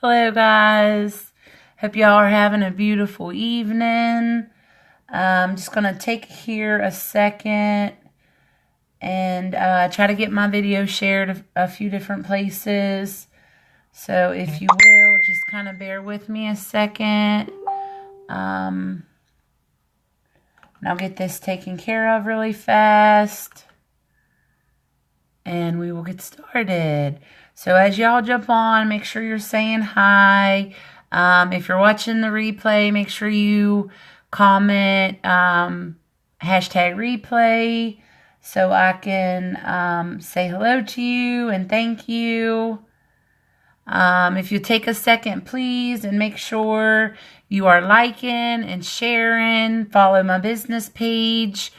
Hello guys, hope y'all are having a beautiful evening. I'm just going to take here a second and try to get my video shared a few different places. So if you will, just kind of bear with me a second. And I'll get this taken care of really fast. And we will get started. So as y'all jump on, make sure you're saying hi. If you're watching the replay, make sure you comment hashtag replay so I can say hello to you and thank you. If you take a second, please, and make sure you are liking and sharing. Follow my business page.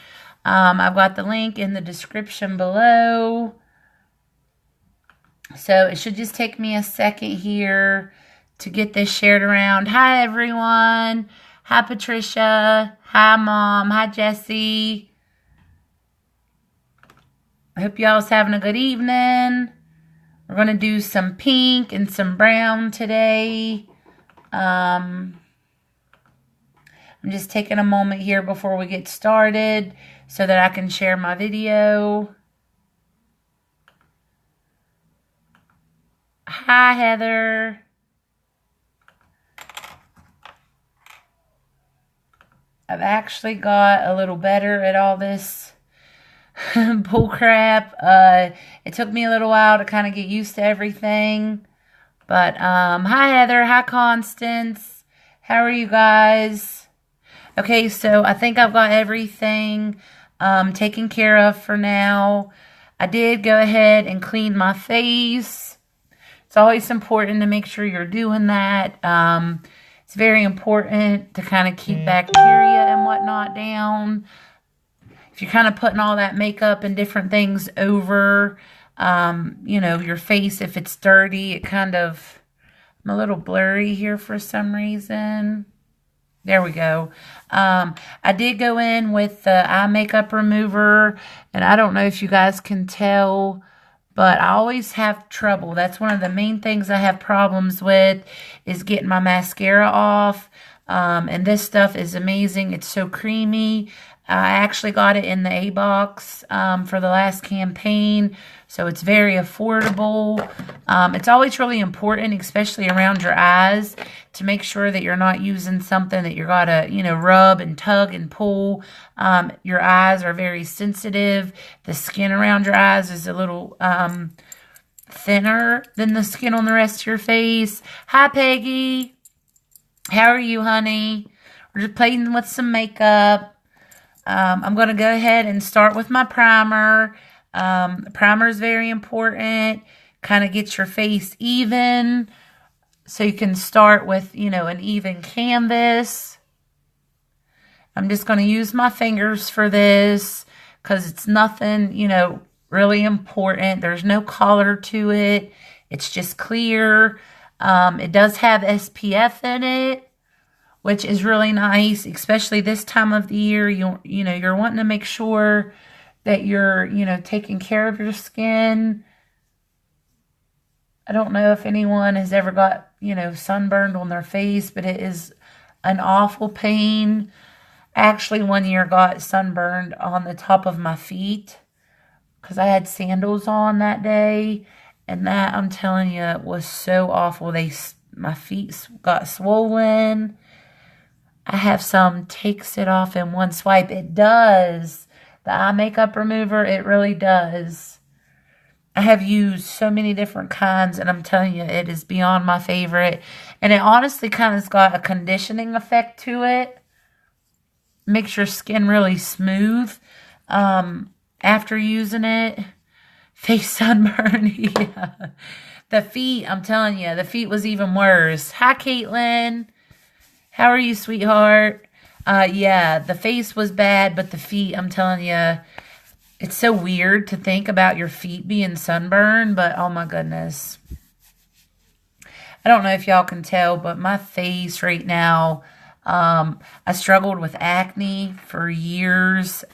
I've got the link in the description below. So it should just take me a second here to get this shared around. Hi, everyone. Hi, Patricia. Hi, Mom. Hi, Jessie. I hope y'all's having a good evening. We're going to do some pink and some brown today. I'm just taking a moment here before we get started so that I can share my video. Hi, Heather. I've actually got a little better at all this bull crap. It took me a little while to kind of get used to everything. But, hi, Heather. Hi, Constance. How are you guys? Okay, so I think I've got everything taken care of for now. I did go ahead and clean my face. It's always important to make sure you're doing that. It's very important to kind of keep bacteria and whatnot down. If you're kind of putting all that makeup and different things over, you know, your face, if it's dirty, it kind of, I'm a little blurry here for some reason. There we go. I did go in with the eye makeup remover, and I don't know if you guys can tell, but I always have trouble. That's one of the main things I have problems with is getting my mascara off. And this stuff is amazing. It's so creamy. I actually got it in the A box for the last campaign. So it's very affordable. It's always really important, especially around your eyes, to make sure that you're not using something that you're got to, you know, rub and tug and pull. Your eyes are very sensitive. The skin around your eyes is a little thinner than the skin on the rest of your face. Hi, Peggy. How are you, honey? We're just playing with some makeup. I'm going to go ahead and start with my primer. Primer is very important. Kind of gets your face even. So you can start with, you know, an even canvas. I'm just going to use my fingers for this because it's nothing, you know, really important. There's no color to it. It's just clear. It does have SPF in it, which is really nice, especially this time of the year. You know, you're wanting to make sure that you're, you know, taking care of your skin. I don't know if anyone has ever got, you know, sunburned on their face, but it is an awful pain. Actually, one year got sunburned on the top of my feet because I had sandals on that day. And that, I'm telling you, was so awful. My feet got swollen. I have some takes it off in one swipe. It does. The eye makeup remover, it really does. I have used so many different kinds, and I'm telling you, it is beyond my favorite. And it honestly kind of got a conditioning effect to it. Makes your skin really smooth after using it. Face sunburn, yeah. The feet, I'm telling you, the feet was even worse. Hi, Caitlin. How are you, sweetheart? Yeah, the face was bad, but the feet, I'm telling you, it's so weird to think about your feet being sunburned, but oh my goodness. I don't know if y'all can tell, but my face right now, I struggled with acne for years.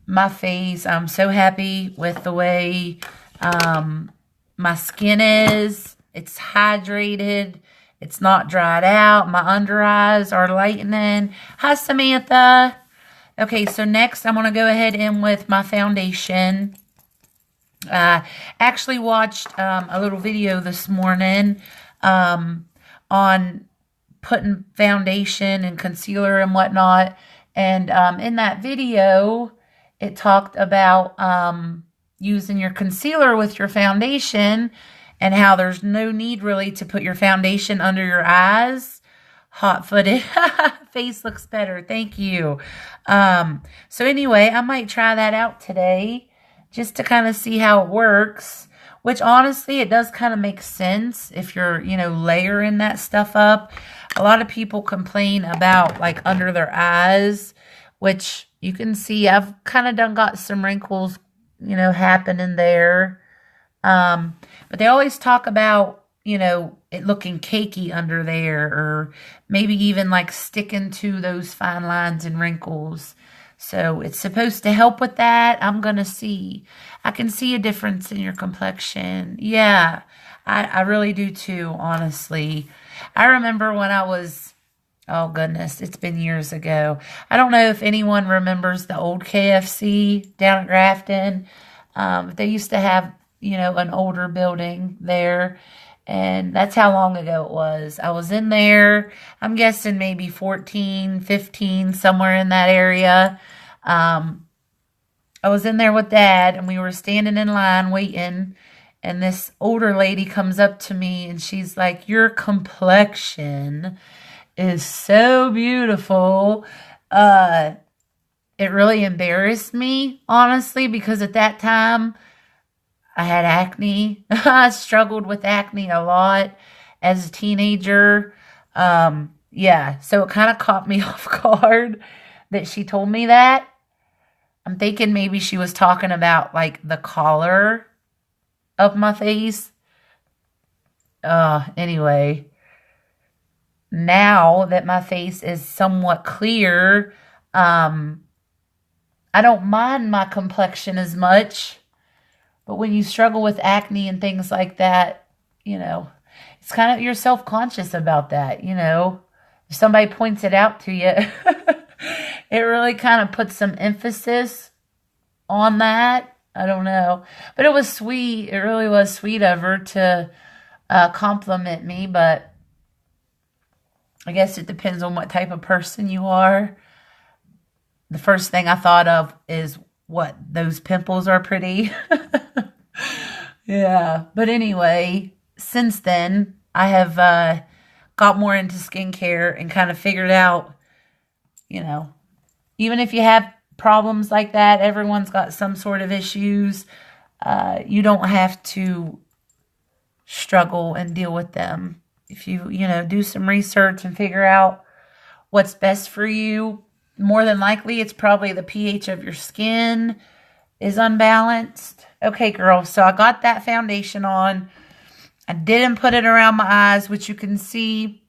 My face, I'm so happy with the way my skin is. It's hydrated. It's not dried out. My under eyes are lightening. Hi, Samantha. Okay, so next I'm going to go ahead in with my foundation. Actually watched a little video this morning on putting foundation and concealer and whatnot. And in that video, it talked about using your concealer with your foundation and how there's no need really to put your foundation under your eyes. Hot-footed. Face looks better. Thank you. So anyway, I might try that out today just to kind of see how it works, which honestly, it does kind of make sense if you're, layering that stuff up. A lot of people complain about like under their eyes, which you can see I've kind of got some wrinkles, happening there. But they always talk about, it looking cakey under there, or maybe even like sticking to those fine lines and wrinkles. So it's supposed to help with that. I'm going to see. I can see a difference in your complexion. Yeah, I really do too, honestly. I remember when I was, oh goodness, it's been years ago. I don't know if anyone remembers the old KFC down at Grafton. They used to have, an older building there. And that's how long ago it was. I was in there, I'm guessing maybe 14, 15, somewhere in that area. I was in there with Dad, and we were standing in line waiting. And this older lady comes up to me, and she's like, "Your complexion is so beautiful." It really embarrassed me, honestly, because at that time, I had acne. I struggled with acne a lot as a teenager. Yeah, so it kind of caught me off guard that she told me that. I'm thinking maybe she was talking about like the color of my face. Anyway, now that my face is somewhat clear, I don't mind my complexion as much. But when you struggle with acne and things like that, it's kind of, you're self-conscious about that, If somebody points it out to you, it really kind of puts some emphasis on that. I don't know. But it was sweet. It really was sweet of her to compliment me. But I guess it depends on what type of person you are. The first thing I thought of is, what, those pimples are pretty. Yeah. But anyway, since then, I have got more into skincare and kind of figured out, even if you have problems like that, everyone's got some sort of issues. You don't have to struggle and deal with them. If you, do some research and figure out what's best for you, more than likely, it's probably the pH of your skin is unbalanced. Okay, girl, so I got that foundation on. I didn't put it around my eyes, which you can see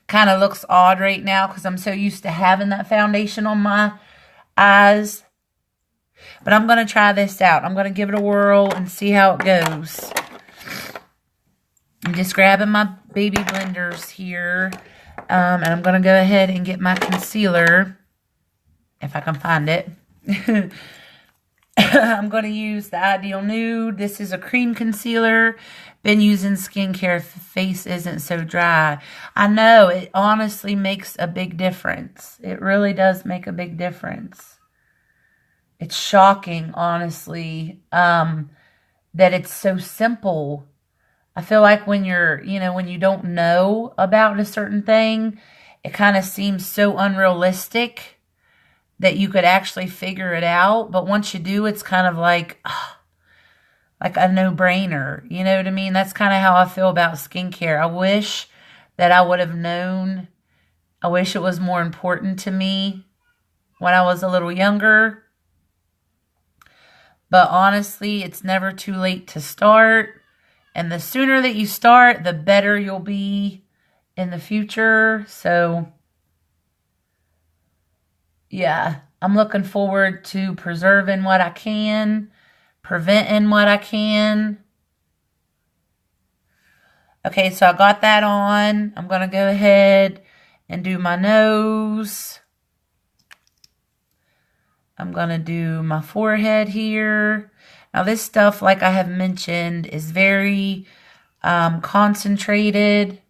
kind of looks odd right now because I'm so used to having that foundation on my eyes. But I'm going to try this out. I'm going to give it a whirl and see how it goes. I'm just grabbing my baby blenders here. And I'm going to go ahead and get my concealer, if I can find it. I'm going to use the Ideal Nude. This is a cream concealer. Been using skincare if the face isn't so dry. I know, it honestly makes a big difference. It really does make a big difference. It's shocking, honestly, that it's so simple. I feel like when you're, when you don't know about a certain thing, it kind of seems so unrealistic that you could actually figure it out. But once you do, it's kind of like a no-brainer. You know what I mean? That's kind of how I feel about skincare. I wish that I would have known. I wish it was more important to me when I was a little younger. But honestly, it's never too late to start. And the sooner that you start, the better you'll be in the future. So, yeah, I'm looking forward to preserving what I can, preventing what I can. Okay, so I got that on. I'm going to go ahead and do my nose. I'm going to do my forehead here. Now this stuff, like I have mentioned, is very concentrated.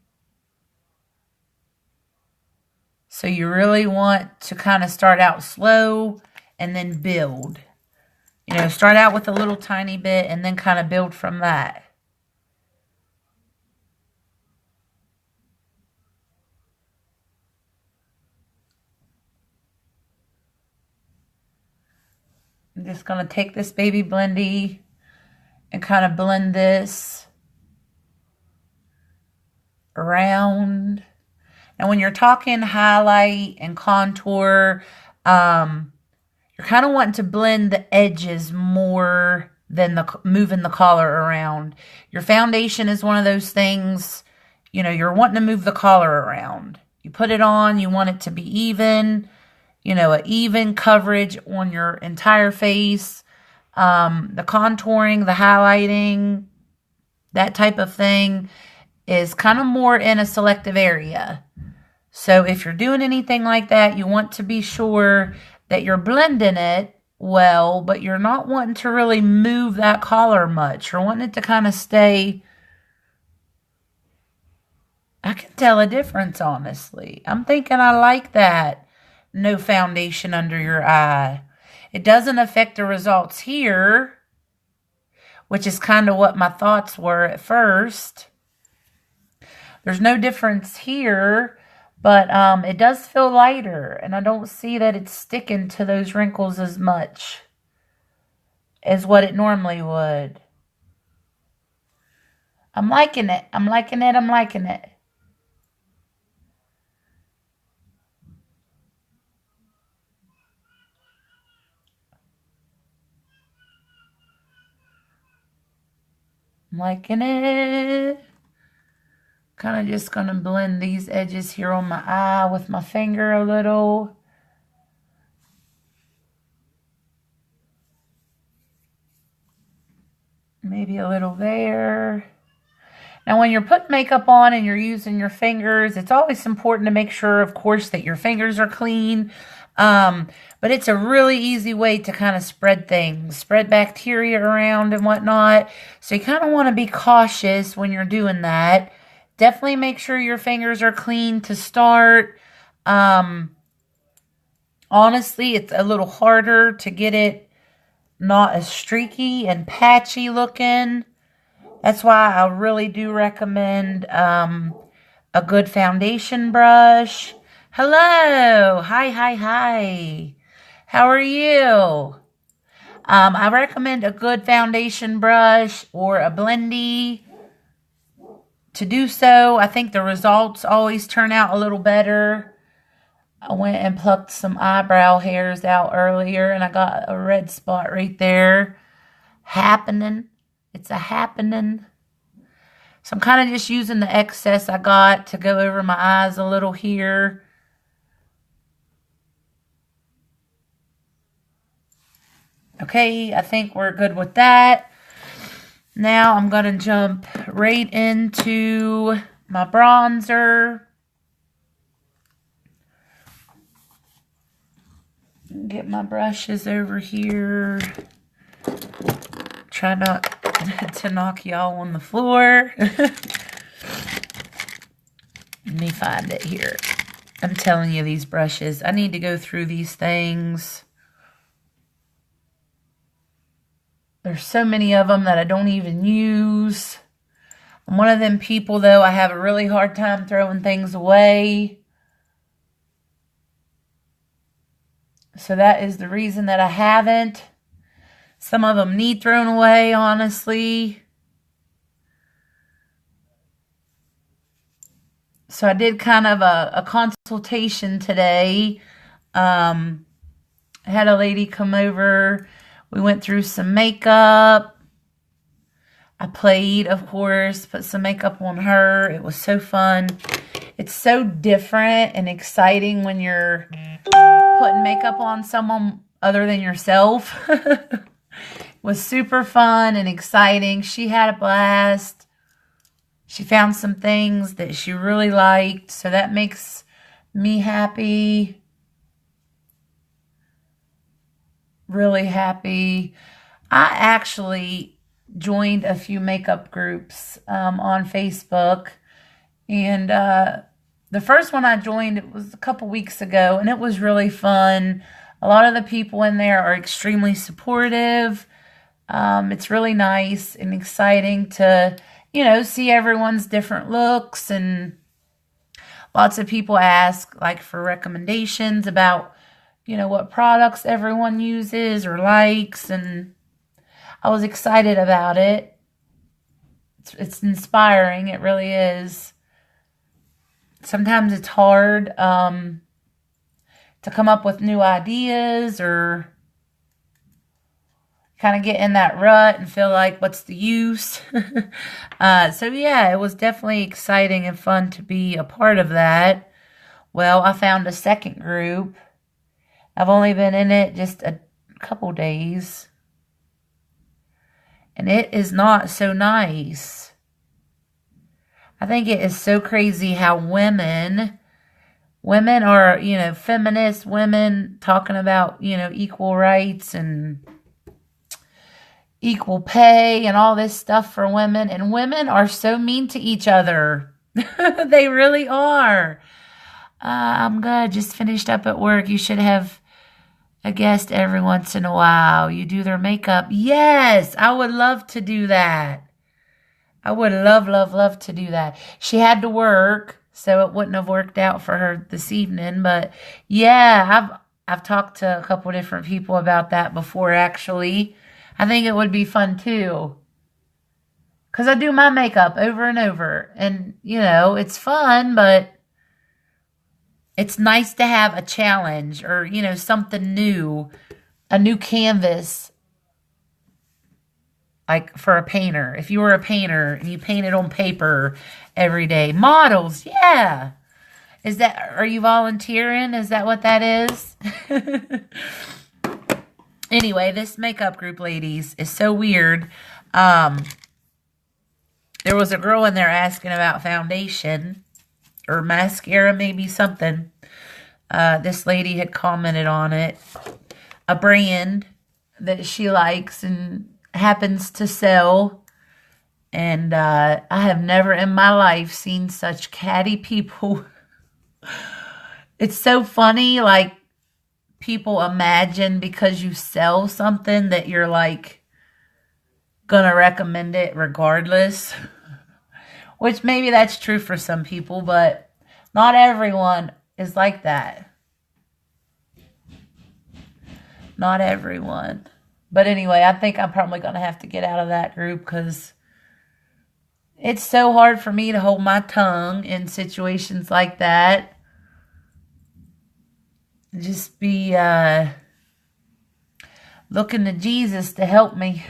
So you really want to kind of start out slow and then build. You know, start out with a little tiny bit and then kind of build from that. I'm just going to take this baby blendy and kind of blend this around. And when you're talking highlight and contour, you're kind of wanting to blend the edges more than moving the color around. Your foundation is one of those things, you know, you're wanting to move the color around. You put it on, you want it to be even, you know, an even coverage on your entire face. The contouring, the highlighting, that type of thing is kind of more in a selective area. So if you're doing anything like that, you want to be sure that you're blending it well, but you're not wanting to really move that color much. You're wanting it to kind of stay. I can tell a difference, honestly. I'm thinking I like that. No foundation under your eye. It doesn't affect the results here, which is kind of what my thoughts were at first. There's no difference here, but it does feel lighter, and I don't see that it's sticking to those wrinkles as much as what it normally would. I'm liking it. I'm liking it. I'm liking it. I'm liking it. Kind of just going to blend these edges here on my eye with my finger a little. Maybe a little there. Now, when you're putting makeup on and you're using your fingers, it's always important to make sure, of course, that your fingers are clean. But it's a really easy way to kind of spread things, spread bacteria around and whatnot. So you kind of want to be cautious when you're doing that. Definitely make sure your fingers are clean to start. Honestly, it's a little harder to get it not as streaky and patchy looking. That's why I really do recommend a good foundation brush. Hello. Hi. How are you? I recommend a good foundation brush or a blendy to do so. I think the results always turn out a little better. I went and plucked some eyebrow hairs out earlier, and I got a red spot right there. Happening. It's a happening. So I'm kind of just using the excess I got to go over my eyes a little here. Okay, I think we're good with that. Now I'm going to jump right into my bronzer. Get my brushes over here. Try not to knock y'all on the floor. Let me find it here. I'm telling you, these brushes, I need to go through these things. There's so many of them that I don't even use. I'm one of them people, though, I have a really hard time throwing things away. So that is the reason that I haven't. Some of them need thrown away, honestly. So I did kind of a consultation today. I had a lady come over. We went through some makeup. I played, of course, put some makeup on her. It was so fun. It's so different and exciting when you're putting makeup on someone other than yourself. It was super fun and exciting. She had a blast. She found some things that she really liked, so that makes me happy. Really happy. I actually joined a few makeup groups on Facebook, and the first one I joined, it was a couple weeks ago, and it was really fun. A lot of the people in there are extremely supportive. It's really nice and exciting to, see everyone's different looks, and lots of people ask like for recommendations about, what products everyone uses or likes, and I was excited about it. It's inspiring. It really is. Sometimes it's hard to come up with new ideas or kind of get in that rut and feel like, what's the use? So yeah, it was definitely exciting and fun to be a part of that. Well, I found a second group. I've only been in it just a couple days, and it is not so nice. I think it is so crazy how women are, feminist women talking about, equal rights and equal pay and all this stuff for women. And women are so mean to each other. They really are. I'm good. Just finished up at work. You should have a guest every once in a while. You do their makeup. Yes, I would love to do that. I would love, love, love to do that. She had to work, so it wouldn't have worked out for her this evening. But yeah, I've talked to a couple different people about that before, actually. I think it would be fun too. Because I do my makeup over and over. And, it's fun, but it's nice to have a challenge or, something new, a new canvas, like for a painter. If you were a painter and you painted on paper every day. Models, yeah. Are you volunteering? Is that what that is? Anyway, this makeup group, ladies, is so weird. There was a girl in there asking about foundation or mascara, maybe something. This lady had commented on it. A brand that she likes and happens to sell. And I have never in my life seen such catty people. It's so funny, like, people imagine because you sell something that you're like gonna recommend it regardless. Which maybe that's true for some people, but not everyone is like that. Not everyone. But anyway, I think I'm probably gonna have to get out of that group because it's so hard for me to hold my tongue in situations like that. Just be looking to Jesus to help me.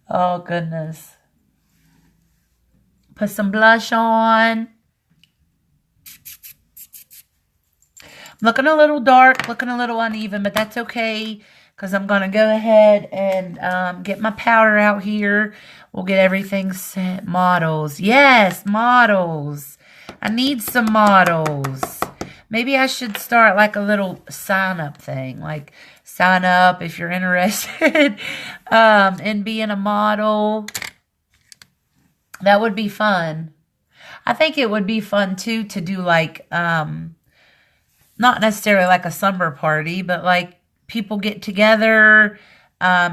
Oh, goodness. Put some blush on. Looking a little dark, looking a little uneven, but that's okay because I'm going to go ahead and get my powder out here. We'll get everything set. Models. Yes, models. I need some models. Maybe I should start like a little sign-up thing. Like, sign up if you're interested in being a model. That would be fun. I think it would be fun, too, to do like, not necessarily like a summer party, but like people get together,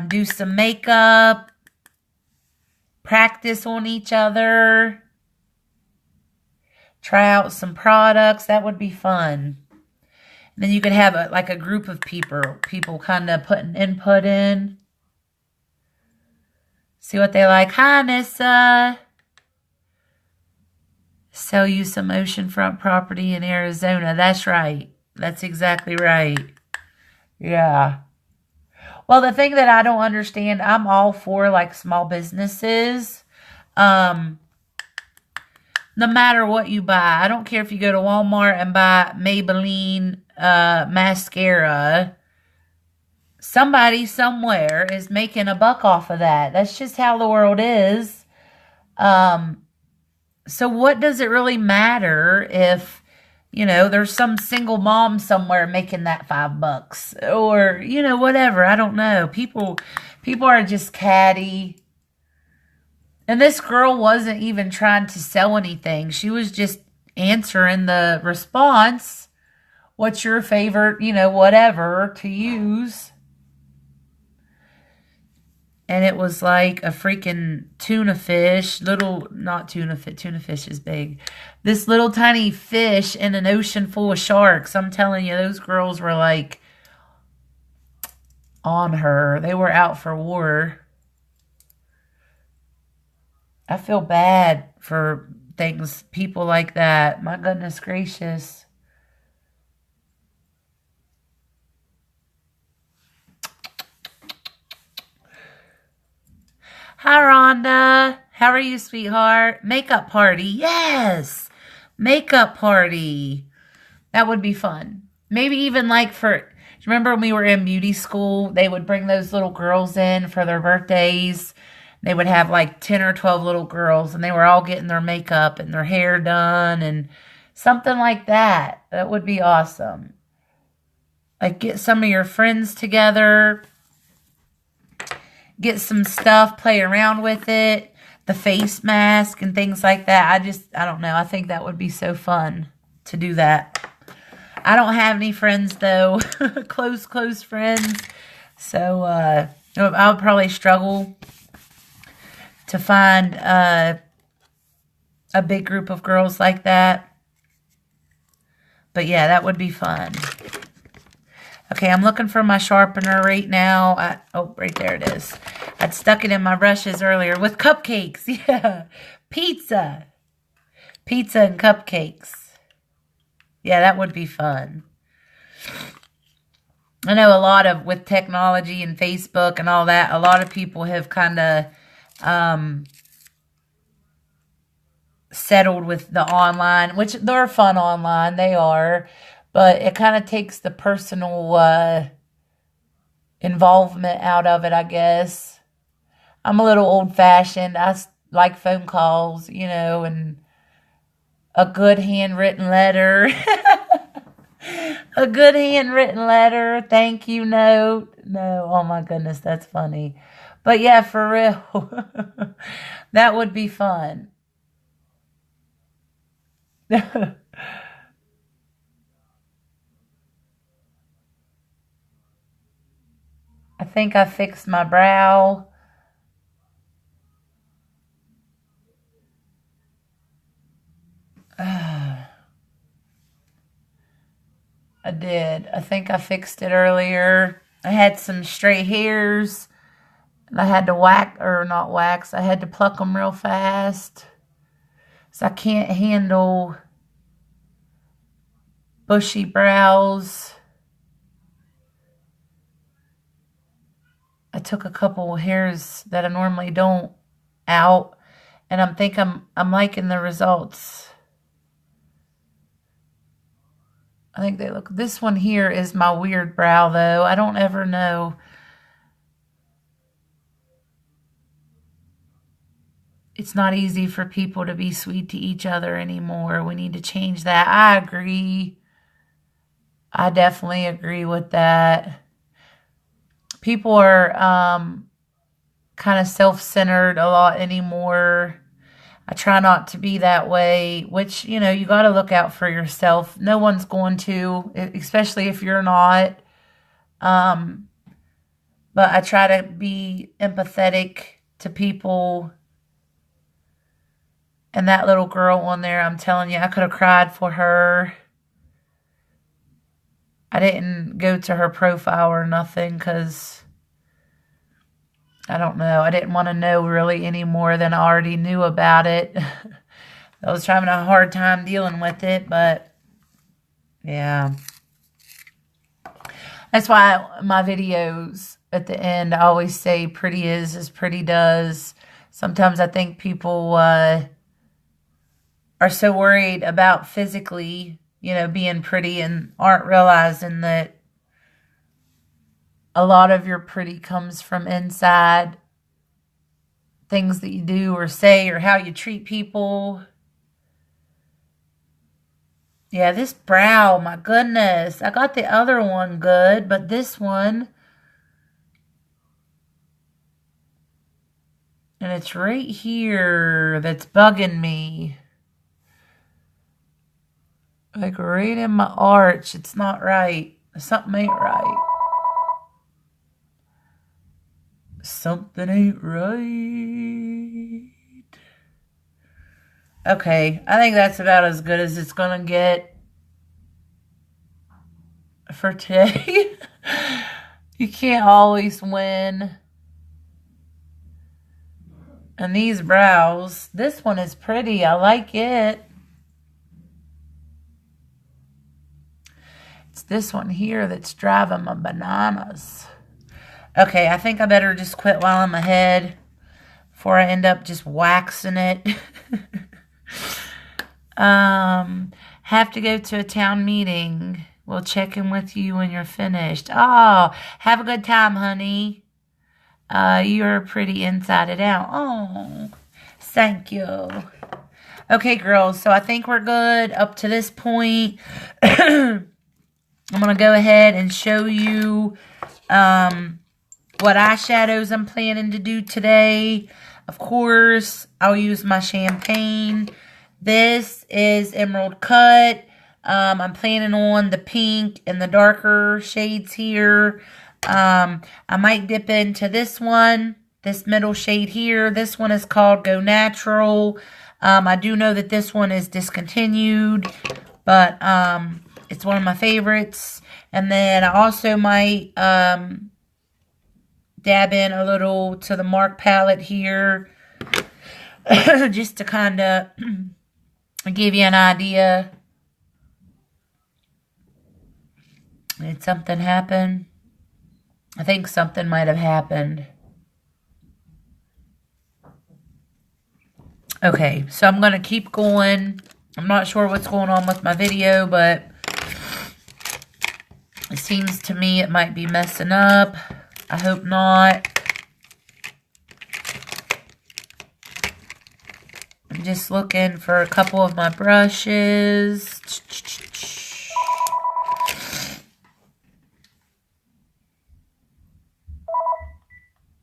do some makeup, practice on each other. Try out some products. That would be fun. And then you could have a group of people kind of putting input in. See what they like. Hi, Nissa. Sell you some oceanfront property in Arizona. That's right. That's exactly right. Yeah. Well, the thing that I don't understand, I'm all for like small businesses. No matter what you buy. I don't care if you go to Walmart and buy Maybelline mascara. Somebody somewhere is making a buck off of that. That's just how the world is. So what does it really matter if, there's some single mom somewhere making that $5 or, whatever. I don't know. People are just catty. And this girl wasn't even trying to sell anything. She was just answering the response. What's your favorite, whatever to use? And it was like a freaking tuna fish. Not tuna fish. Tuna fish is big. This little tiny fish in an ocean full of sharks. I'm telling you, those girls were like on her. They were out for war. I feel bad for people like that. My goodness gracious. Hi, Rhonda. How are you, sweetheart? Makeup party. Yes. Makeup party. That would be fun. Maybe even remember when we were in beauty school, they would bring those little girls in for their birthdays. They would have like 10 or 12 little girls, and they were all getting their makeup and their hair done and something like that. That would be awesome. Like, get some of your friends together, get some stuff, play around with it, the face mask and things like that. I don't know. I think that would be so fun to do that. I don't have any friends, though, close friends. So, I would probably struggle to find a big group of girls like that. But yeah, that would be fun. Okay, I'm looking for my sharpener right now. Right there it is. I'd stuck it in my brushes earlier with cupcakes. Yeah, pizza and cupcakes. Yeah, that would be fun. I know with technology and Facebook and all that, a lot of people have kind of settled with the online, which they're fun online, they are, but it kind of takes the personal involvement out of it, I guess. I'm a little old-fashioned. I like phone calls, and a good handwritten letter. A good handwritten letter, thank you note. No, oh my goodness, that's funny. But yeah, for real, that would be fun. I think I fixed my brow. I did. I think I fixed it earlier. I had some stray hairs. And I had to not wax. I had to pluck them real fast. So I can't handle bushy brows. I took a couple of hairs that I normally don't out. And I'm liking the results. I think this one here is my weird brow, though. I don't ever know. It's not easy for people to be sweet to each other anymore. We need to change that. I agree. I definitely agree with that. People are kind of self-centered a lot anymore. I try not to be that way, which, you got to look out for yourself. No one's going to, especially if you're not. But I try to be empathetic to people. And that little girl on there, I'm telling you, I could have cried for her. I didn't go to her profile or nothing because, I don't know, I didn't want to know really any more than I already knew about it. I was having a hard time dealing with it, but yeah. That's why my videos at the end, I always say pretty is as pretty does. Sometimes I think people are so worried about physically, being pretty and aren't realizing that a lot of your pretty comes from inside. things that you do or say or how you treat people. Yeah, this brow, my goodness. I got the other one good, but this one, and it's right here that's bugging me. Like right in my arch. It's not right. Something ain't right. Something ain't right. Okay, I think that's about as good as it's gonna get for today. You can't always win. And these brows, this one is pretty. I like it. It's this one here that's driving my bananas. Okay, I think I better just quit while I'm ahead before I end up just waxing it. Have to go to a town meeting. We'll check in with you when you're finished. Oh, have a good time, honey. You're pretty inside it out. Oh, thank you. Okay, girls, so I think we're good up to this point. I'm going to go ahead and show you what eyeshadows I'm planning to do today. Of course, I'll use my champagne. This is Emerald Cut. I'm planning on the pink and the darker shades here. I might dip into this one, this middle shade here. This one is called Go Natural. I do know that this one is discontinued, but it's one of my favorites. And then I also might dab in a little to the Mark palette here just to kind of give you an idea. Did something happen? I think something might have happened. Okay, so I'm going to keep going. I'm not sure what's going on with my video, but it seems to me it might be messing up. I hope not. I'm just looking for a couple of my brushes.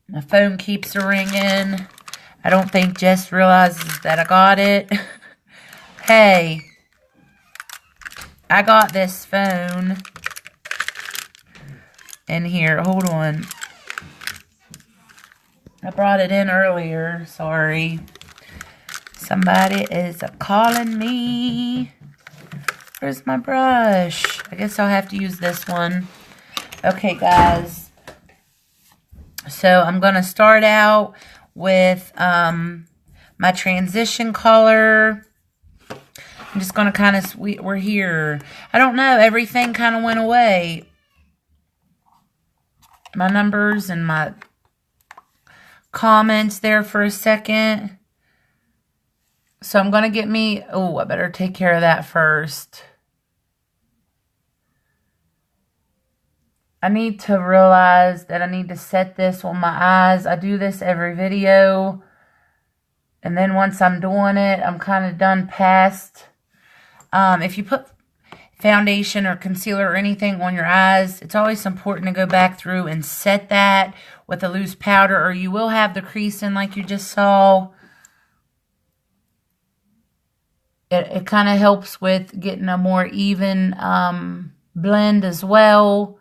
My phone keeps ringing. I don't think Jess realizes that I got it. Hey, I got this phone in here. Hold on. I brought it in earlier. Sorry. Somebody is calling me. Where's my brush? I guess I'll have to use this one. Okay, guys. So I'm going to start out with my transition color. I'm just going to kind of, we're here. I don't know, everything kind of went away. My numbers and my comments there for a second. So I'm going to get me, oh, I better take care of that first. I need to realize that I need to set this on my eyes. I do this every video. And then once I'm doing it, I'm kind of done past. If you put foundation or concealer or anything on your eyes, it's always important to go back through and set that with a loose powder, or you will have the crease in like you just saw. It kind of helps with getting a more even blend as well.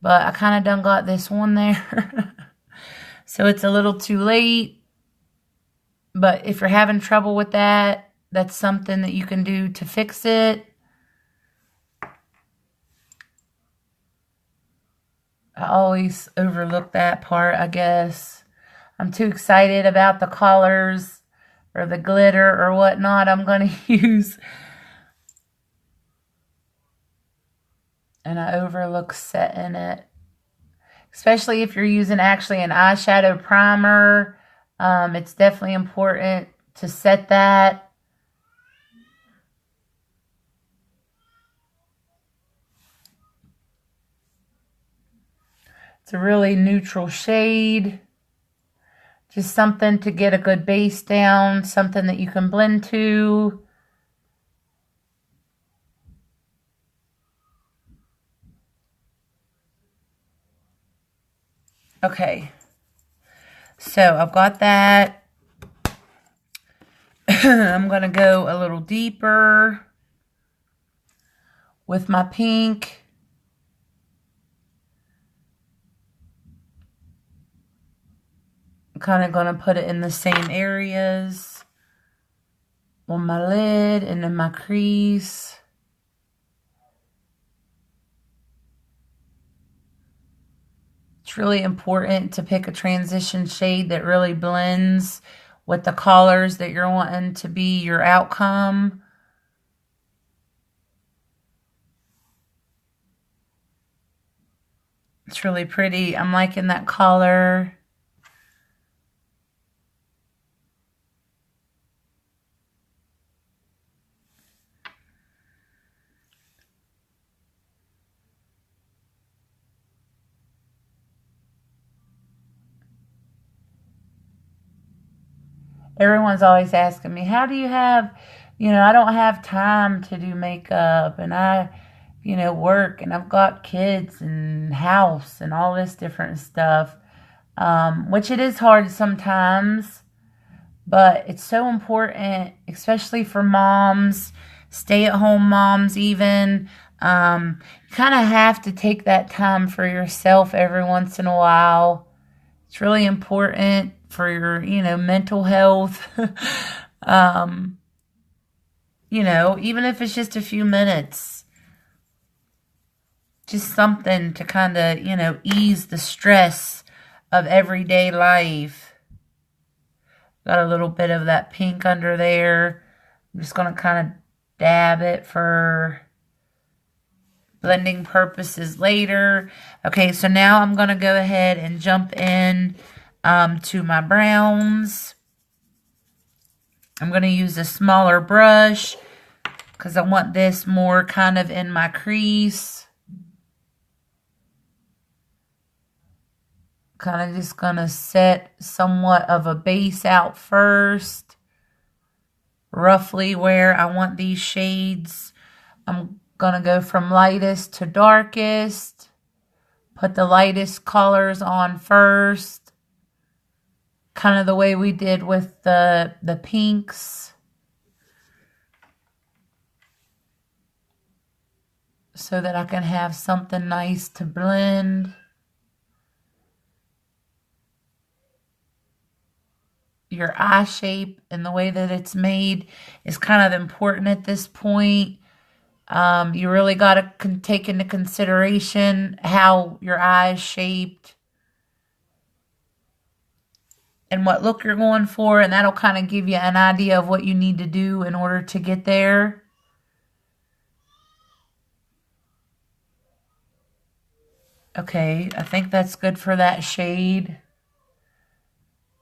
But I kind of done got this one there. So it's a little too late. But if you're having trouble with that, that's something that you can do to fix it. I always overlook that part, I guess. I'm too excited about the colors or the glitter or whatnot I'm going to use. And I overlook setting it. Especially if you're using actually an eyeshadow primer. It's definitely important to set that. It's a really neutral shade. Just something to get a good base down, something that you can blend to. Okay, so I've got that. I'm going to go a little deeper with my pink. I'm kind of going to put it in the same areas on my lid and in my crease. It's really important to pick a transition shade that really blends with the colors that you're wanting to be your outcome. It's really pretty. I'm liking that color. Everyone's always asking me, how do you have, I don't have time to do makeup, and I, work, and I've got kids and house and all this different stuff, which it is hard sometimes, but it's so important, especially for moms, stay-at-home moms even. You kind of have to take that time for yourself every once in a while. It's really important for your, mental health. Even if it's just a few minutes. Just something to kind of, ease the stress of everyday life. Got a little bit of that pink under there. I'm just going to kind of dab it for blending purposes later. Okay, so now I'm going to go ahead and jump in to my browns. I'm going to use a smaller brush because I want this more kind of in my crease. Kind of just going to set somewhat of a base out first. Roughly where I want these shades. I'm going to go from lightest to darkest. Put the lightest colors on first. Kind of the way we did with the pinks. So that I can have something nice to blend. Your eye shape and the way that it's made is kind of important at this point. You really got to take into consideration how your eye is shaped and what look you're going for, and that'll kind of give you an idea of what you need to do in order to get there. Okay, I think that's good for that shade.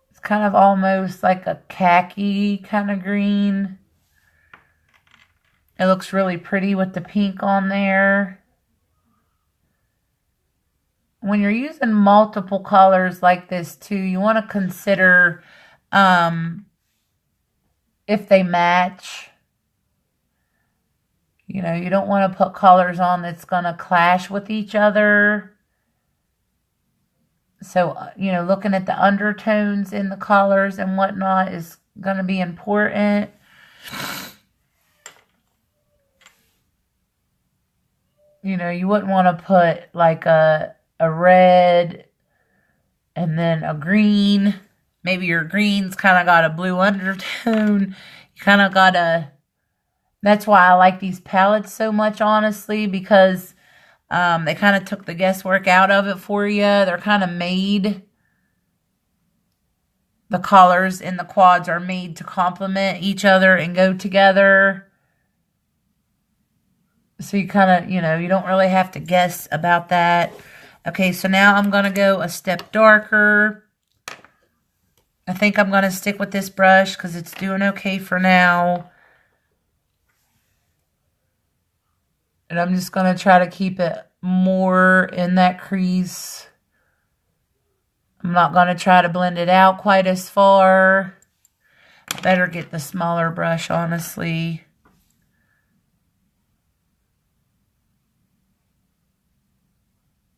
It's kind of almost like a khaki kind of green. It looks really pretty with the pink on there. When you're using multiple colors like this too, you want to consider if they match. You don't want to put colors on that's going to clash with each other. So, looking at the undertones in the colors and whatnot is going to be important. You wouldn't want to put like a red and then a green. Maybe your green's kind of got a blue undertone. You kind of got to... That's why I like these palettes so much, honestly, because they kind of took the guesswork out of it for you. They're kind of made. The colors in the quads are made to complement each other and go together. So you kind of, you don't really have to guess about that. Okay, so now I'm going to go a step darker. I think I'm going to stick with this brush because it's doing okay for now. And I'm just going to try to keep it more in that crease. I'm not going to try to blend it out quite as far. Better get the smaller brush, honestly.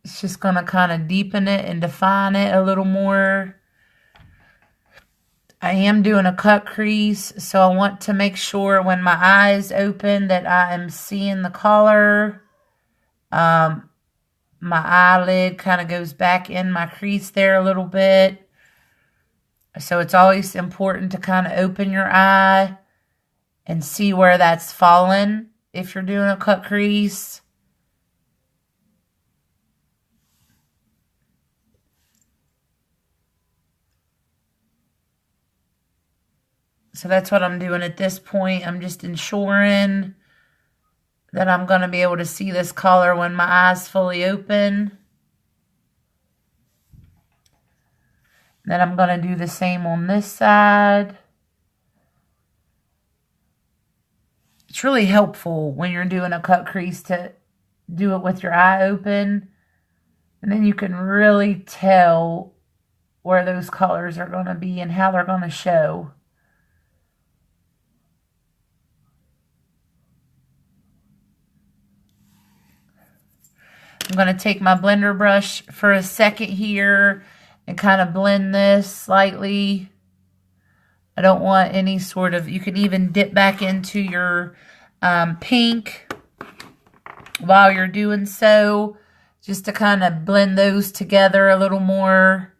It's just going to kind of deepen it and define it a little more. I am doing a cut crease, so I want to make sure when my eyes open that I am seeing the color. My eyelid kind of goes back in my crease there a little bit. So it's always important to kind of open your eye and see where that's fallen if you're doing a cut crease. So that's what I'm doing at this point. I'm just ensuring that I'm going to be able to see this color when my eyes fully open. Then I'm going to do the same on this side. It's really helpful when you're doing a cut crease to do it with your eye open. And then you can really tell where those colors are going to be and how they're going to show. I'm going to take my blender brush for a second here and kind of blend this slightly. I don't want any sort of, you can even dip back into your pink while you're doing so, just to kind of blend those together a little more.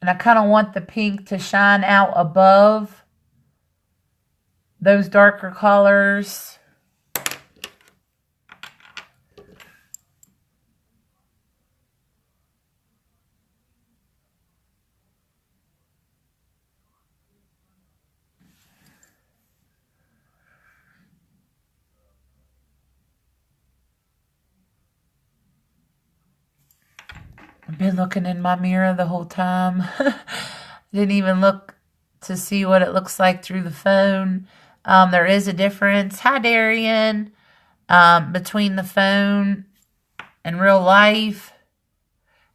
And I kind of want the pink to shine out above those darker colors. I've been looking in my mirror the whole time. Didn't even look to see what it looks like through the phone. There is a difference. Hi, Darian. Between the phone and real life.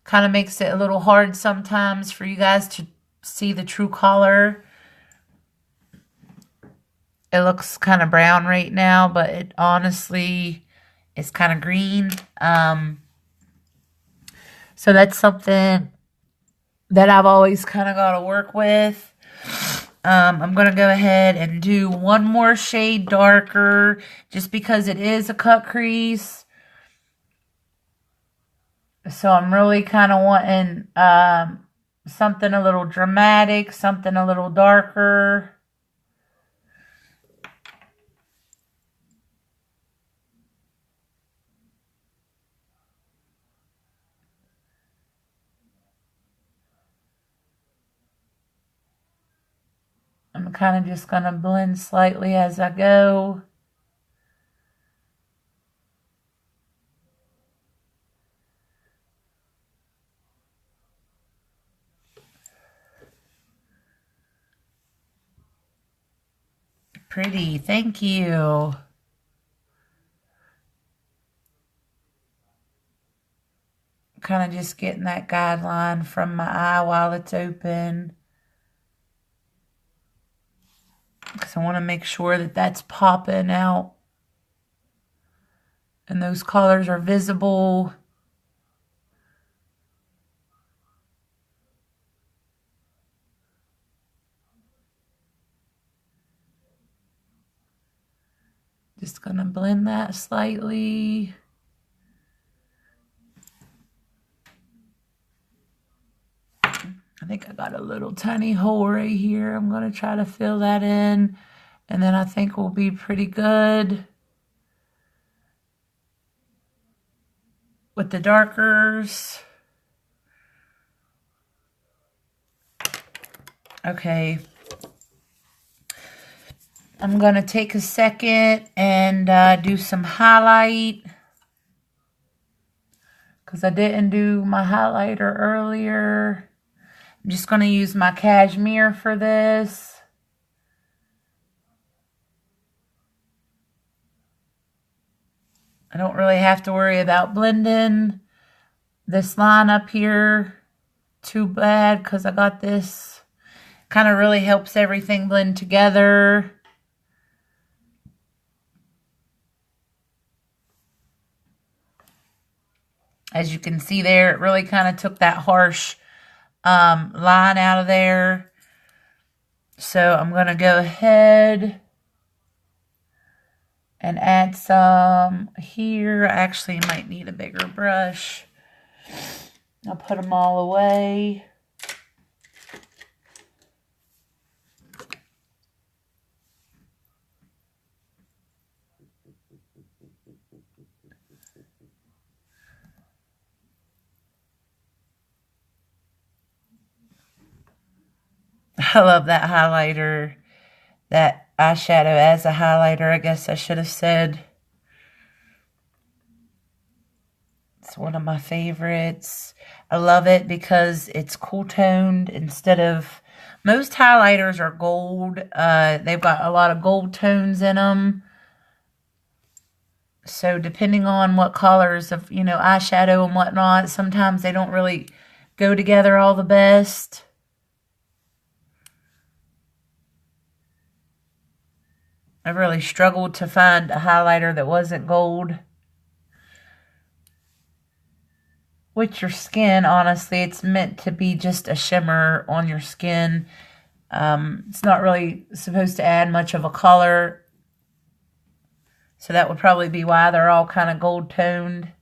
Kind of makes it a little hard sometimes for you guys to see the true color. It looks kind of brown right now, but it honestly is kind of green. So that's something that I've always kind of got to work with. I'm going to go ahead and do one more shade darker just because it is a cut crease. So I'm really kind of wanting something a little dramatic, something a little darker. I'm kind of just going to blend slightly as I go. Pretty, thank you. Kind of just getting that guideline from my eye while it's open. Because I want to make sure that that's popping out. And those colors are visible. Just going to blend that slightly. I think I got a little tiny hole right here. I'm going to try to fill that in. And then I think we'll be pretty good with the darkers. Okay. I'm going to take a second and do some highlight. Because I didn't do my highlighter earlier. I'm just going to use my cashmere for this. I don't really have to worry about blending. this line up here too bad because I got this. Kind of really helps everything blend together. As you can see there, it really kind of took that harsh line out of there. So I'm going to go ahead and add some here. I actually might need a bigger brush. I'll put them all away. I love that highlighter, that eyeshadow as a highlighter, I guess I should have said. It's one of my favorites. I love it because it's cool toned instead of, most highlighters are gold. They've got a lot of gold tones in them. So depending on what colors of, eyeshadow and whatnot, sometimes they don't really go together all the best. I really struggled to find a highlighter that wasn't gold. With your skin, honestly, it's meant to be just a shimmer on your skin. It's not really supposed to add much of a color. So that would probably be why they're all kind of gold toned.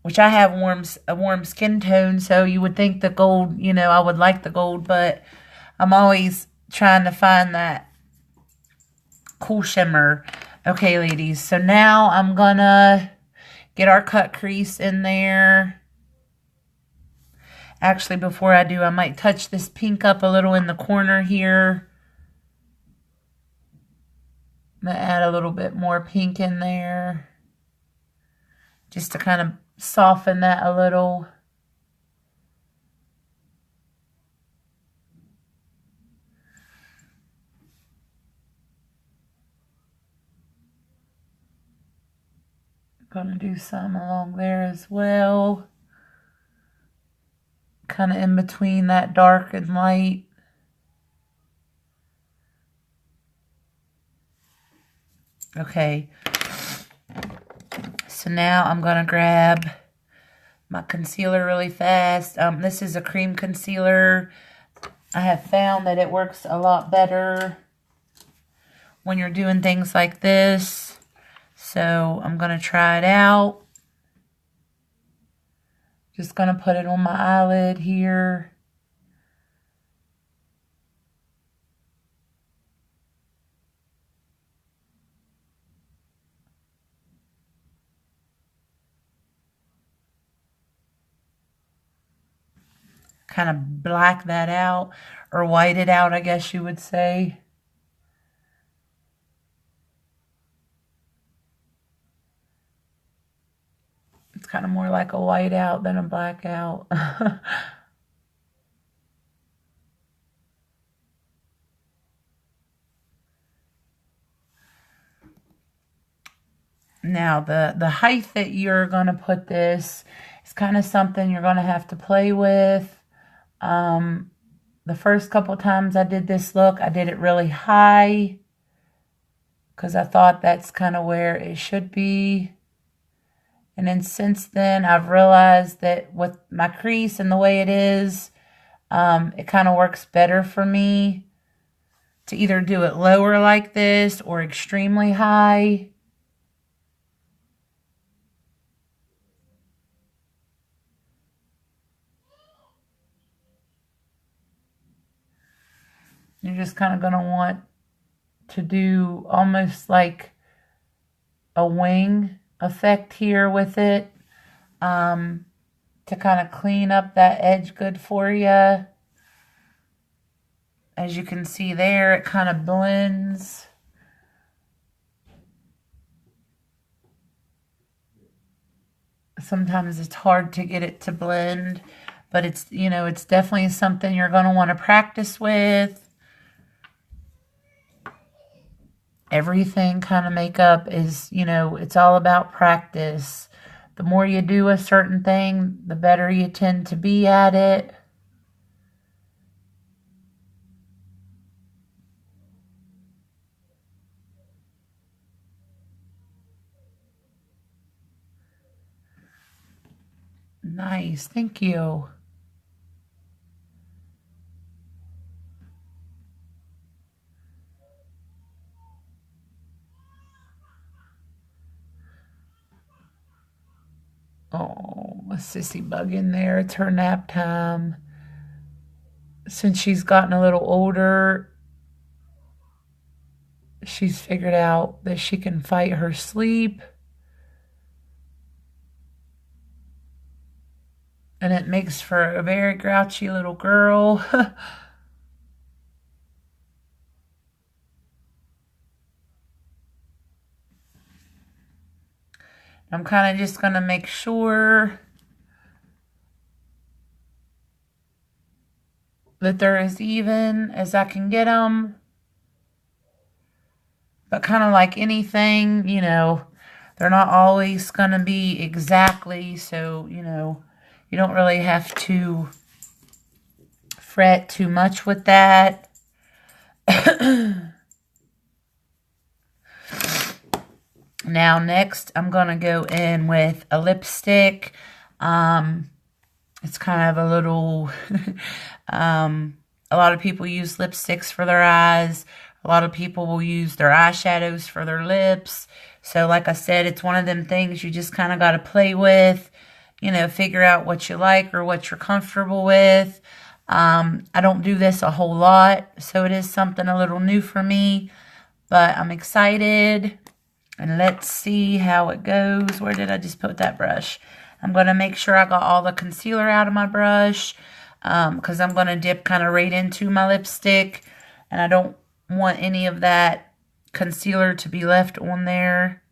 Which I have a warm skin tone, so you would think the gold, I would like the gold, but I'm always trying to find that cool shimmer. Okay, ladies, so now I'm gonna get our cut crease in there. Actually, before I do, I might touch this pink up a little in the corner here. I'm gonna add a little bit more pink in there, just to kind of soften that a little. Gonna do some along there as well. Kind of in between that dark and light. Okay. So now I'm gonna grab my concealer really fast. This is a cream concealer. I have found that it works a lot better when you're doing things like this. So I'm going to try it out. Just going to put it on my eyelid here. Kind of black that out, or white it out, I guess you would say. It's kind of more like a white out than a black out. Now, the height that you're going to put this is kind of something you're going to have to play with. The first couple times I did this look, I did it really high because I thought that's kind of where it should be. And then since then, I've realized that with my crease and the way it is, it kind of works better for me to either do it lower like this or extremely high. You're just kind of going to want to do almost like a wing effect here with it, to kind of clean up that edge good for you. As you can see there, it kind of blends. Sometimes it's hard to get it to blend, but it's, it's definitely something you're going to want to practice with. Everything kind of makeup is, it's all about practice. The more you do a certain thing, the better you tend to be at it. Nice. Thank you. Oh, a sissy bug in there. It's her nap time. Since she's gotten a little older, she's figured out that she can fight her sleep. And it makes for a very grouchy little girl. I'm kind of just going to make sure that they're as even as I can get them. But kind of like anything, they're not always going to be exactly. So, you don't really have to fret too much with that. Now, next, I'm going to go in with a lipstick. It's kind of a little, a lot of people use lipsticks for their eyes. A lot of people will use their eyeshadows for their lips. So, like I said, it's one of them things you just kind of got to play with, figure out what you like or what you're comfortable with. I don't do this a whole lot, so it is something a little new for me, but I'm excited. And let's see how it goes. Where did I just put that brush? I'm going to make sure I got all the concealer out of my brush because I'm going to dip kind of right into my lipstick. And I don't want any of that concealer to be left on there.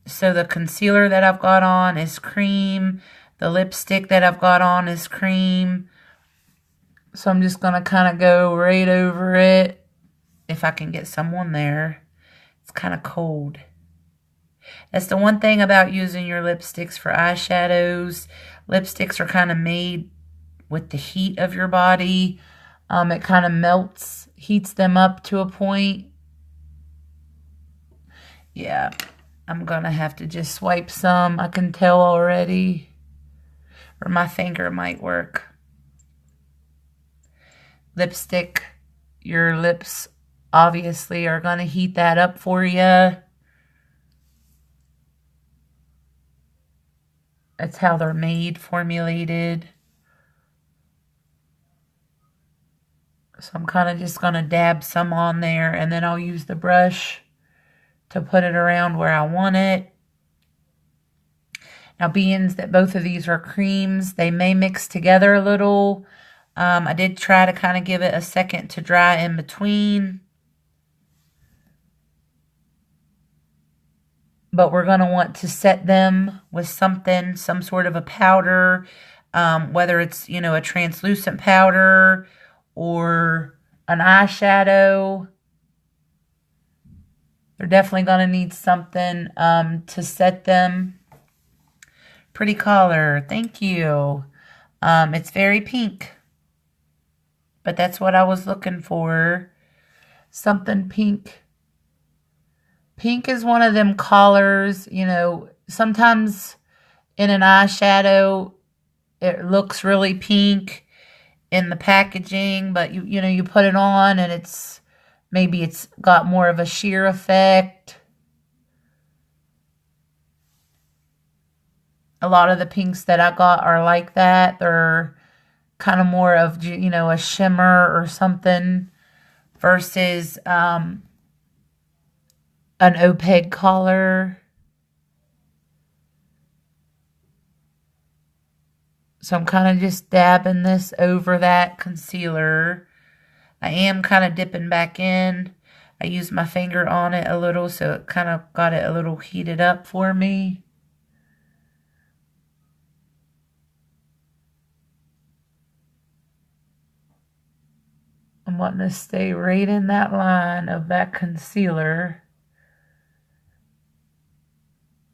So the concealer that I've got on is cream. The lipstick that I've got on is cream. So I'm just going to kind of go right over it. If I can get some on there. It's kind of cold. That's the one thing about using your lipsticks for eyeshadows. Lipsticks are kind of made with the heat of your body. It kind of melts, heats them up to a point. Yeah, I'm going to have to just swipe some. I can tell already. Or my finger might work. Lipstick, your lips obviously are going to heat that up for you. That's how they're made, formulated. So I'm kind of just going to dab some on there, and then I'll use the brush to put it around where I want it. Now, being that both of these are creams, they may mix together a little. I did try to kind of give it a second to dry in between. But we're going to want to set them with something, some sort of a powder, whether it's, a translucent powder or an eyeshadow. They're definitely going to need something to set them. Pretty color. Thank you. It's very pink. But that's what I was looking for. Something pink. Pink is one of them colors, sometimes in an eyeshadow, it looks really pink in the packaging, but you put it on and maybe it's got more of a sheer effect. A lot of the pinks that I got are like that. They're kind of more of, a shimmer or something versus, an opaque color. So I'm kind of just dabbing this over that concealer. I am kind of dipping back in. I used my finger on it a little, so it kind of got it a little heated up for me. I'm I'm wanting to stay right in that line of that concealer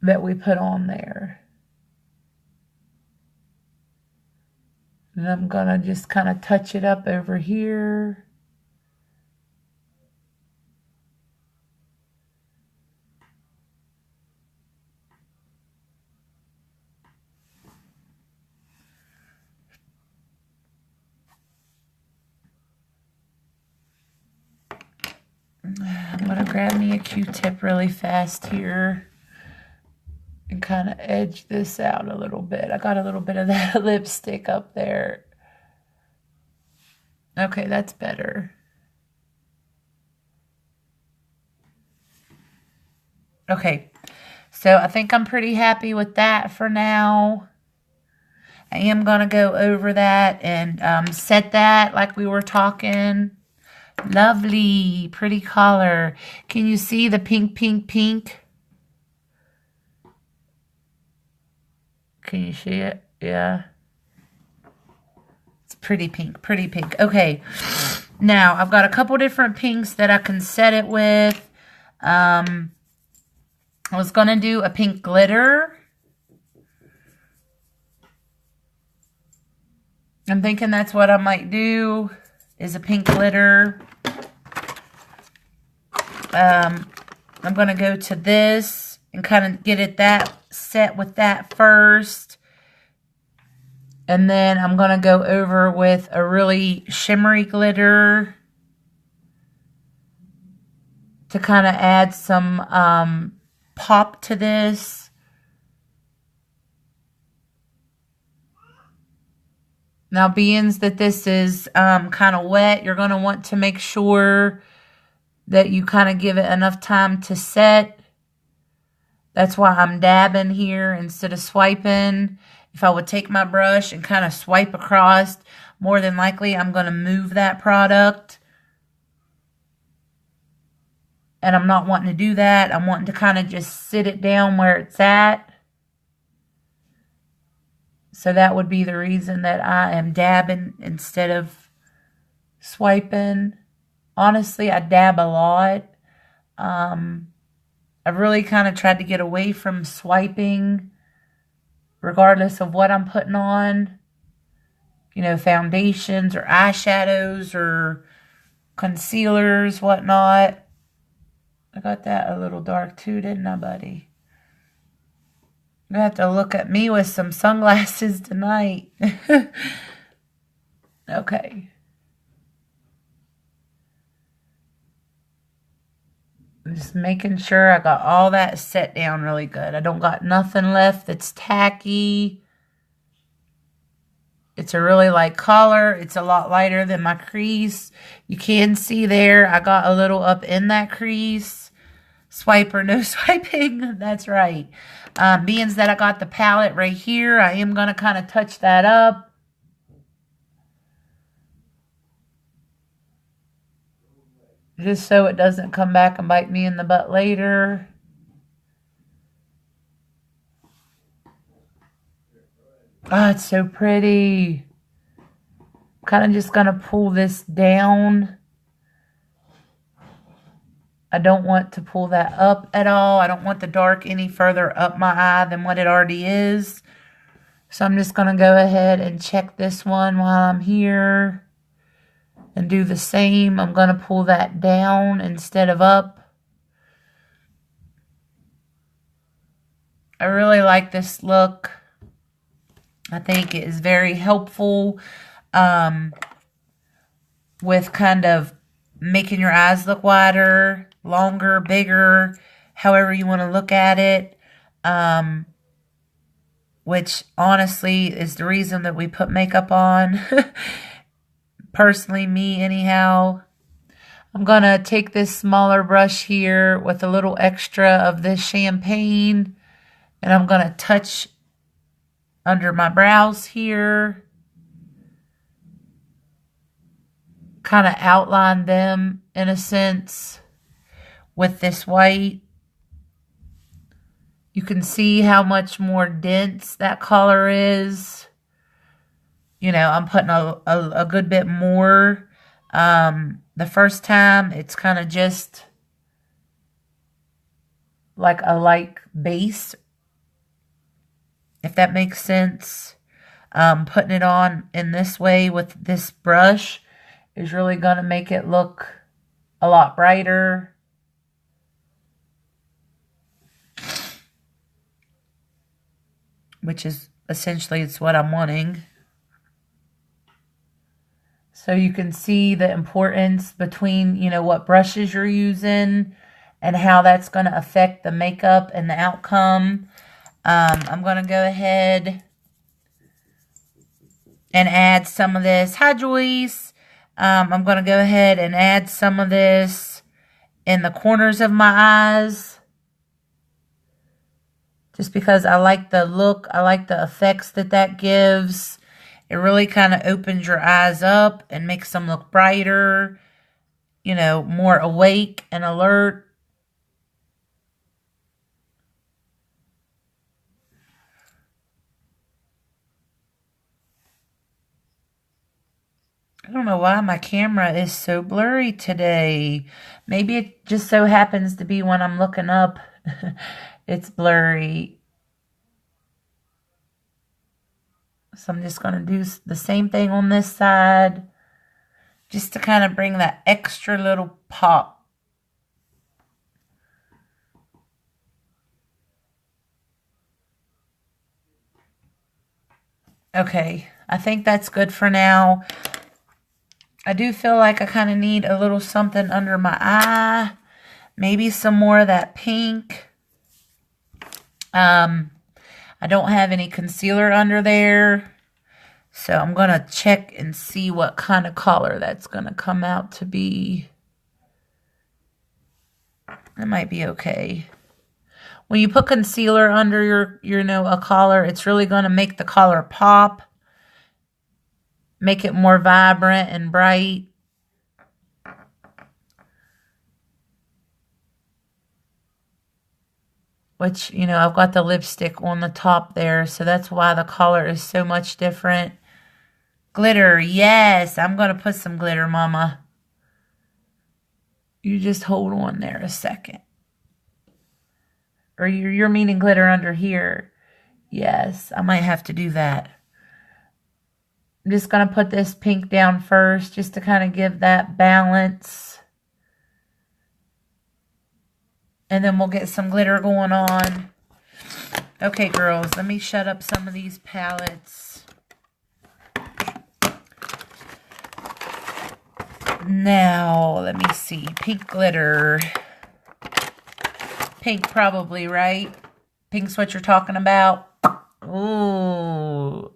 that we put on there. And I'm going to just kind of touch it up over here. I'm going to grab me a Q-tip really fast here and kind of edge this out a little bit. I got a little bit of that lipstick up there. Okay, that's better. Okay, so I think I'm pretty happy with that for now. I am going to go over that and set that like we were talking. Lovely, pretty color. Can you see the pink, pink, pink? Can you see it? Yeah. It's pretty pink, pretty pink. Okay, now I've got a couple different pinks that I can set it with. I was going to do a pink glitter. I'm thinking that's what I might do, is a pink glitter. I'm going to go to this and kind of get it that set with that first. And then I'm going to go over with a really shimmery glitter to kind of add some pop to this. Now, being that this is kind of wet, you're going to want to make sure that you kind of give it enough time to set. That's why I'm dabbing here instead of swiping. If I would take my brush and kind of swipe across, more than likely I'm going to move that product. And I'm not wanting to do that. I'm wanting to kind of just sit it down where it's at. So that would be the reason that I am dabbing instead of swiping. Honestly, I dab a lot. I've really kind of tried to get away from swiping, regardless of what I'm putting on. You know, foundations or eyeshadows or concealers, whatnot. I got that a little dark too, didn't I, buddy? You're going to have to look at me with some sunglasses tonight. Okay. I'm just making sure I got all that set down really good. I don't got nothing left that's tacky. It's a really light color. It's a lot lighter than my crease. You can see there I got a little up in that crease. Swipe or no swiping. That's right. Being that I got the palette right here, I am going to kind of touch that up. Just so it doesn't come back and bite me in the butt later. Oh, it's so pretty. I'm kind of just going to pull this down. I don't want to pull that up at all. I don't want the dark any further up my eye than what it already is. So I'm just going to go ahead and check this one while I'm here. And do the same. I'm going to pull that down instead of up. I really like this look. I think it is very helpful with kind of making your eyes look wider, longer, bigger, however you want to look at it. Which honestly is the reason that we put makeup on. Personally, me anyhow. I'm going to take this smaller brush here with a little extra of this champagne. And I'm going to touch under my brows here. Kind of outline them in a sense with this white. You can see how much more dense that color is. You know, I'm putting a good bit more The first time, it's kind of just like a light base, if that makes sense. Putting it on in this way with this brush is really going to make it look a lot brighter. Which is essentially it's what I'm wanting. So you can see the importance between, you know, what brushes you're using and how that's going to affect the makeup and the outcome. I'm going to go ahead and add some of this. Hi, Joyce. I'm going to go ahead and add some of this in the corners of my eyes. Just because I like the look. I like the effects that that gives. It really kind of opens your eyes up and makes them look brighter, you know, more awake and alert. I don't know why my camera is so blurry today. Maybe it just so happens to be when I'm looking up, it's blurry. So I'm just going to do the same thing on this side, just to kind of bring that extra little pop. Okay, I think that's good for now. I do feel like I kind of need a little something under my eye. Maybe some more of that pink. I don't have any concealer under there. So I'm going to check and see what kind of color that's going to come out to be. That might be okay. When you put concealer under your you know, a color, it's really going to make the color pop. Make it more vibrant and bright. Which, you know, I've got the lipstick on the top there, so that's why the color is so much different. Glitter, yes, I'm going to put some glitter, Mama. You just hold on there a second. Or you're meaning glitter under here. Yes, I might have to do that. I'm just going to put this pink down first, just to kind of give that balance. And then we'll get some glitter going on. Okay, girls, let me shut up some of these palettes. Now, let me see. Pink glitter. Pink probably, right? Pink's what you're talking about? Ooh.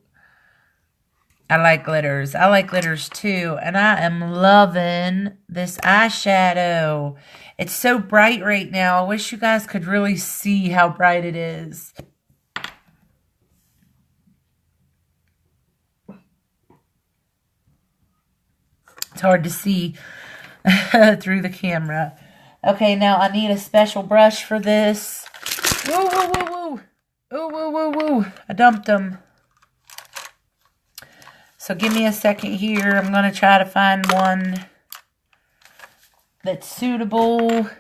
I like glitters. I like glitters too. And I am loving this eyeshadow. It's so bright right now. I wish you guys could really see how bright it is. It's hard to see through the camera. Okay, now I need a special brush for this. Woo, woo, woo, woo. Ooh, woo, woo, woo. I dumped them. So give me a second here. I'm going to try to find one that's suitable.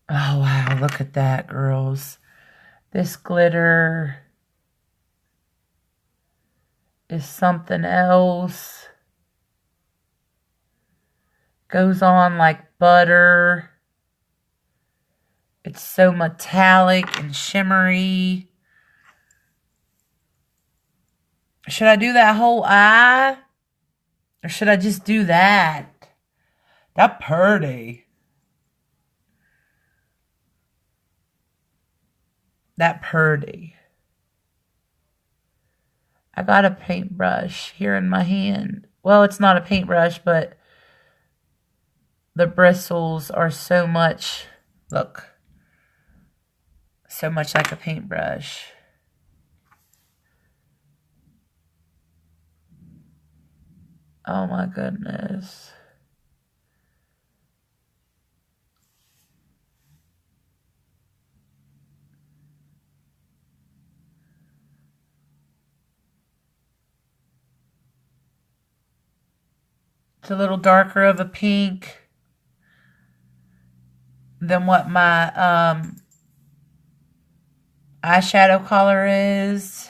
Oh, wow. Look at that, girls. This glitter is something else. Goes on like butter. It's so metallic and shimmery. Should I do that whole eye? Or should I just do that? That pretty. That pretty. I got a paintbrush here in my hand. Well, it's not a paintbrush, but the bristles are so much, look, so much like a paintbrush. Oh my goodness. It's a little darker of a pink than what my eyeshadow color is.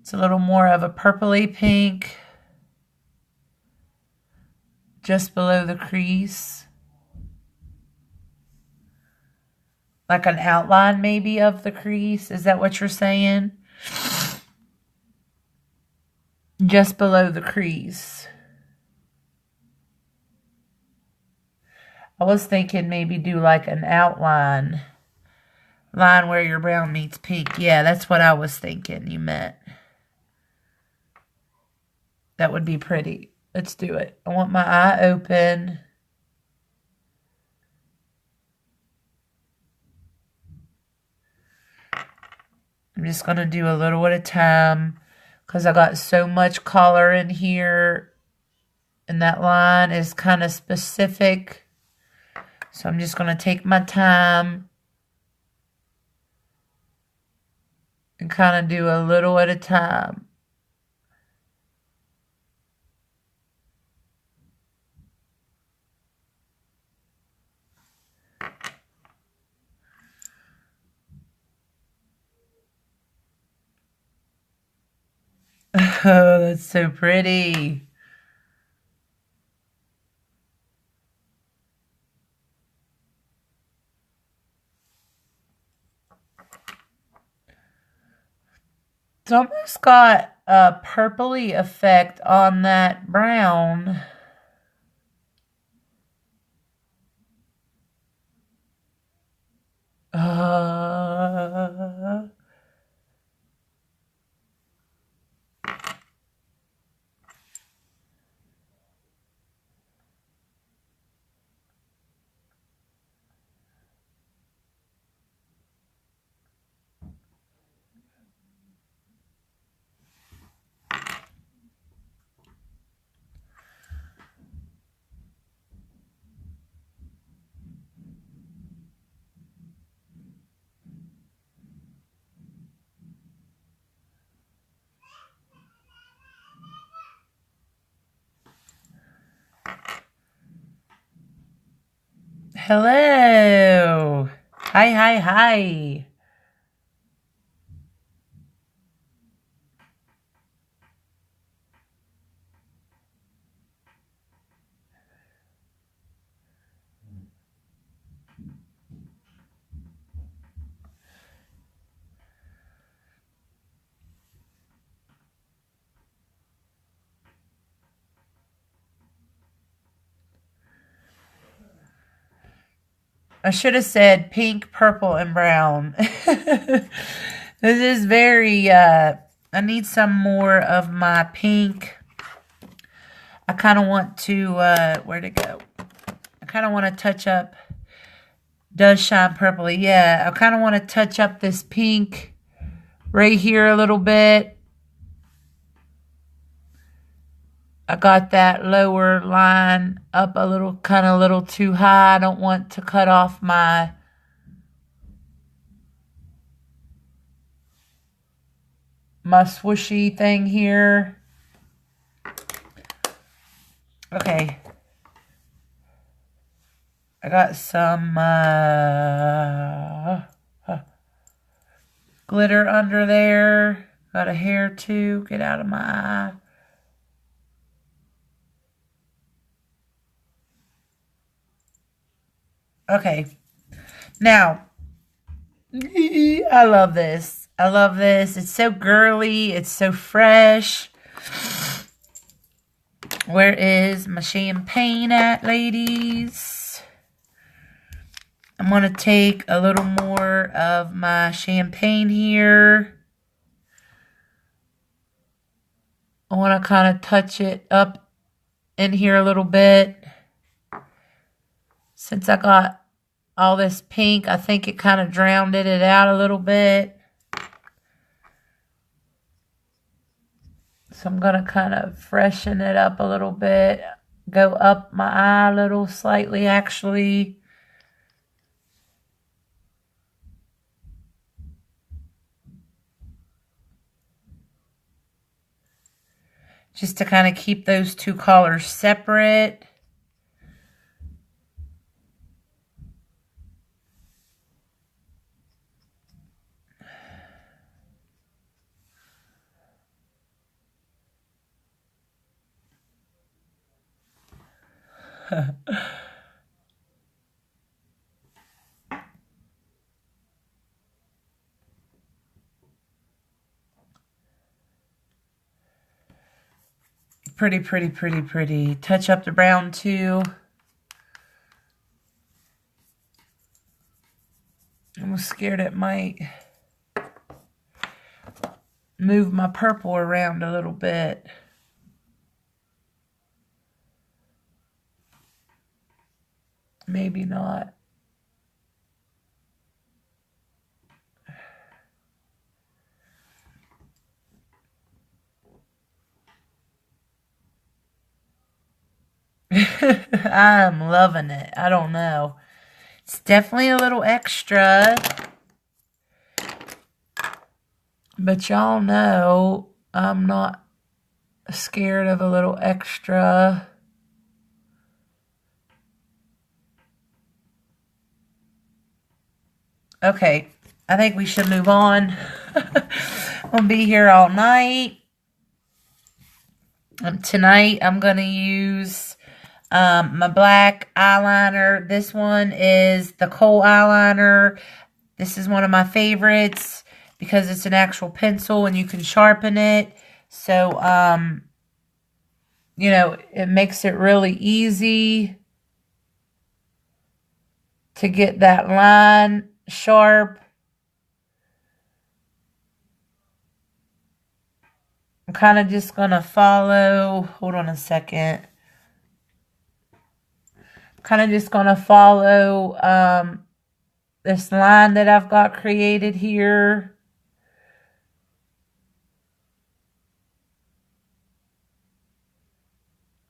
It's a little more of a purpley pink just below the crease. Like an outline maybe of the crease. Is that what you're saying? Just below the crease. I was thinking maybe do like an outline. Line where your brown meets pink. Yeah, that's what I was thinking you meant. That would be pretty. Let's do it. I want my eye open. I'm just going to do a little at a time because I got so much color in here. And that line is kind of specific. So I'm just going to take my time and kind of do a little at a time. Oh, that's so pretty. It's almost got a purpley effect on that brown. Hello. Hi, hi, hi. I should have said pink, purple, and brown. This is very, I need some more of my pink. I kind of want to, where'd it go? I kind of want to touch up, does shine purpley. Yeah, I kind of want to touch up this pink right here a little bit. I got that lower line up a little, kind of a little too high. I don't want to cut off my swooshy thing here. Okay. I got some glitter under there. Got a hair too. Get out of my eye. Okay. Now, I love this. I love this. It's so girly. It's so fresh. Where is my champagne at, ladies? I'm going to take a little more of my champagne here. I want to kind of touch it up in here a little bit. Since I got all this pink, I think it kind of drowned it out a little bit. So I'm going to kind of freshen it up a little bit. Go up my eye a little slightly, actually. just to kind of keep those two colors separate. Pretty, pretty, pretty, pretty. Touch up the brown too. I'm scared it might move my purple around a little bit. Maybe not. I'm loving it. I don't know. It's definitely a little extra. But y'all know I'm not scared of a little extra. Okay, I think we should move on. We'll be here all night. Tonight I'm going to use my black eyeliner. This one is the Kohl eyeliner. This is one of my favorites because it's an actual pencil and you can sharpen it. So, you know, it makes it really easy to get that line sharp. I'm kind of just going to follow, hold on a second. Kind of just going to follow this line that I've got created here.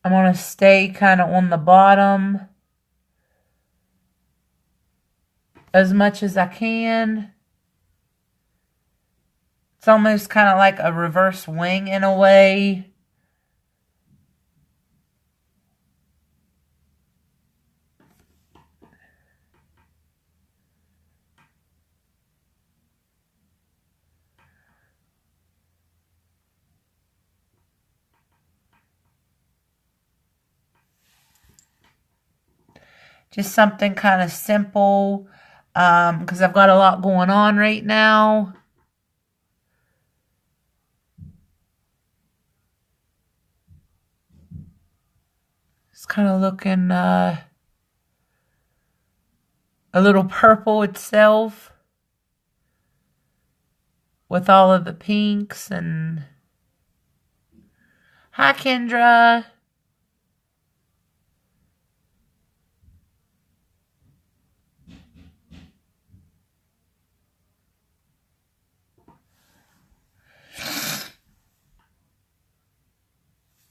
I'm going to stay kind of on the bottom as much as I can. It's almost kind of like a reverse wing in a way. Just something kind of simple because I've got a lot going on right now. It's kind of looking a little purple itself with all of the pinks. And hi, Kendra.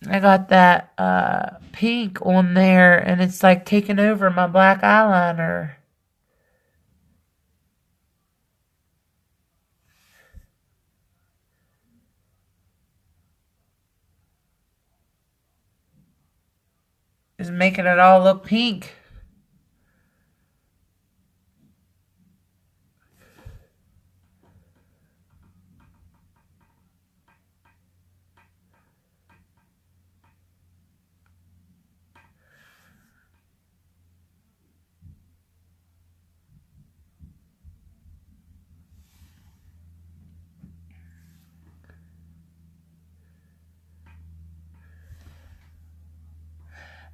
I got that pink on there, and it's like taking over my black eyeliner. It's making it all look pink.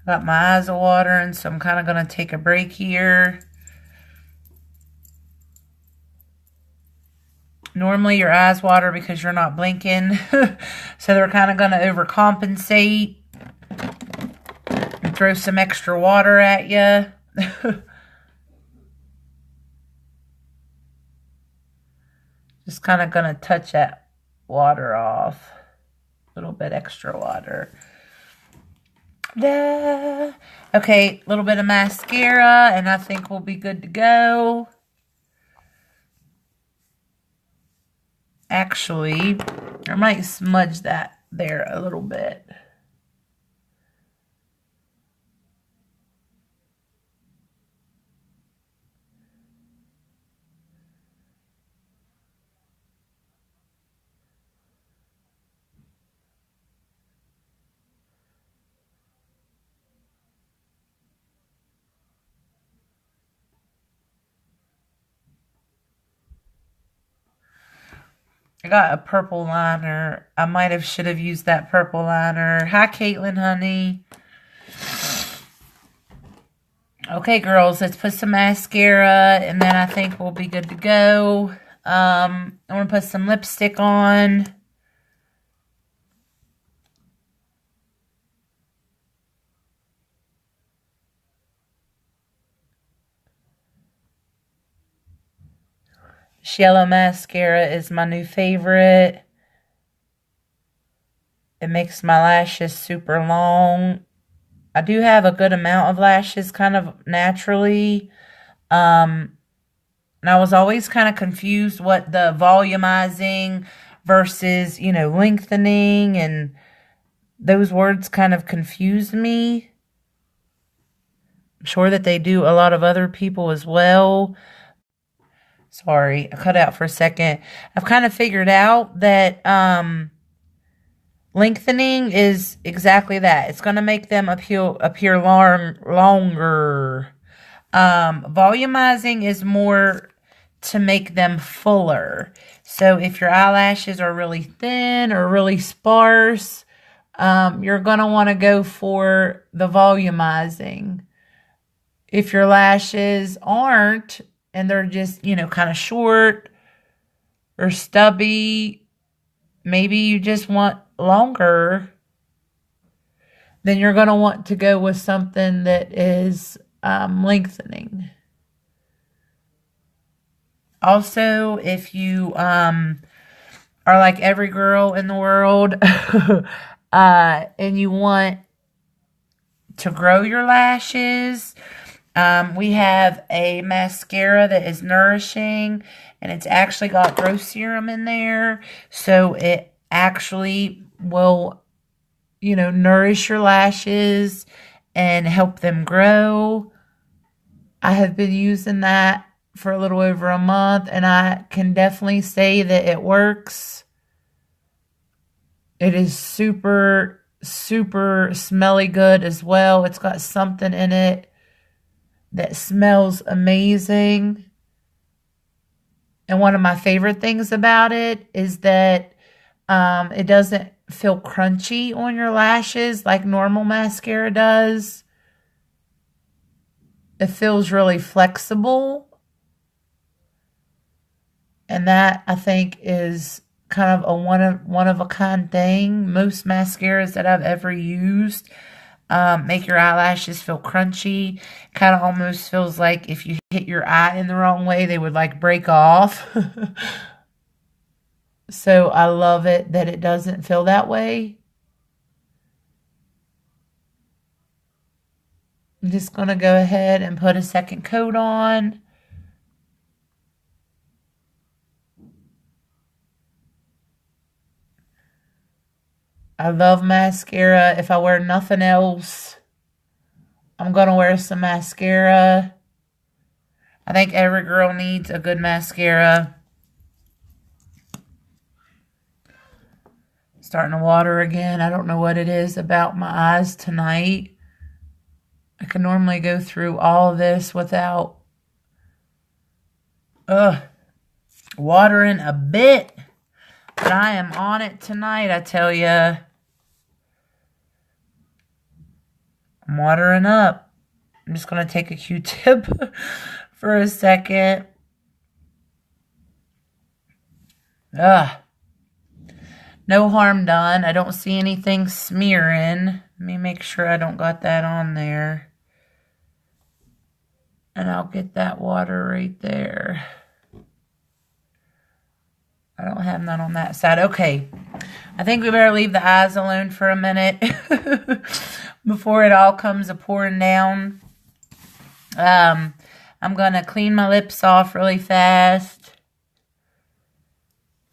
Got my eyes watering, so I'm kind of going to take a break here. Normally your eyes water because you're not blinking. So they're kind of going to overcompensate and throw some extra water at you. Just kind of going to touch that water off. A little bit extra water. Da. Okay, a little bit of mascara, and I think we'll be good to go. Actually, I might smudge that there a little bit. I got a purple liner. I might have should have used that purple liner. Hi, Caitlin, honey. Okay, girls, let's put some mascara, and then I think we'll be good to go. I'm going to put some lipstick on. This yellow mascara is my new favorite. It makes my lashes super long. I do have a good amount of lashes kind of naturally. And I was always kind of confused what the volumizing versus, lengthening, and those words kind of confused me. I'm sure that they do a lot of other people as well. Sorry, I cut out for a second. I've kind of figured out that lengthening is exactly that. It's going to make them appear longer. Volumizing is more to make them fuller. So if your eyelashes are really thin or really sparse, you're going to want to go for the volumizing. If your lashes aren't, and they're just, kind of short or stubby, maybe you just want longer, then you're going to want to go with something that is lengthening. Also, if you are like every girl in the world and you want to grow your lashes, we have a mascara that is nourishing, and it's actually got growth serum in there, so it actually will, nourish your lashes and help them grow. I have been using that for a little over a month, and I can definitely say that it works. It is super, super smelly good as well. It's got something in it that smells amazing. And one of my favorite things about it is that it doesn't feel crunchy on your lashes like normal mascara does. It feels really flexible. And that, I think, is kind of a one of a kind thing. Most mascaras that I've ever used make your eyelashes feel crunchy. Kind of almost feels like if you hit your eye in the wrong way, they would like break off. So I love it that it doesn't feel that way. I'm just going to go ahead and put a second coat on. I love mascara. If I wear nothing else, I'm going to wear some mascara. I think every girl needs a good mascara. Starting to water again. I don't know what it is about my eyes tonight. I can normally go through all this without watering a bit. But I am on it tonight, I tell you. I'm watering up. I'm just going to take a Q-tip for a second. No harm done. I don't see anything smearing. Let me make sure I don't got that on there. And I'll get that water right there. I don't have none on that side. Okay. I think we better leave the eyes alone for a minute before it all comes a-pouring down. I'm going to clean my lips off really fast.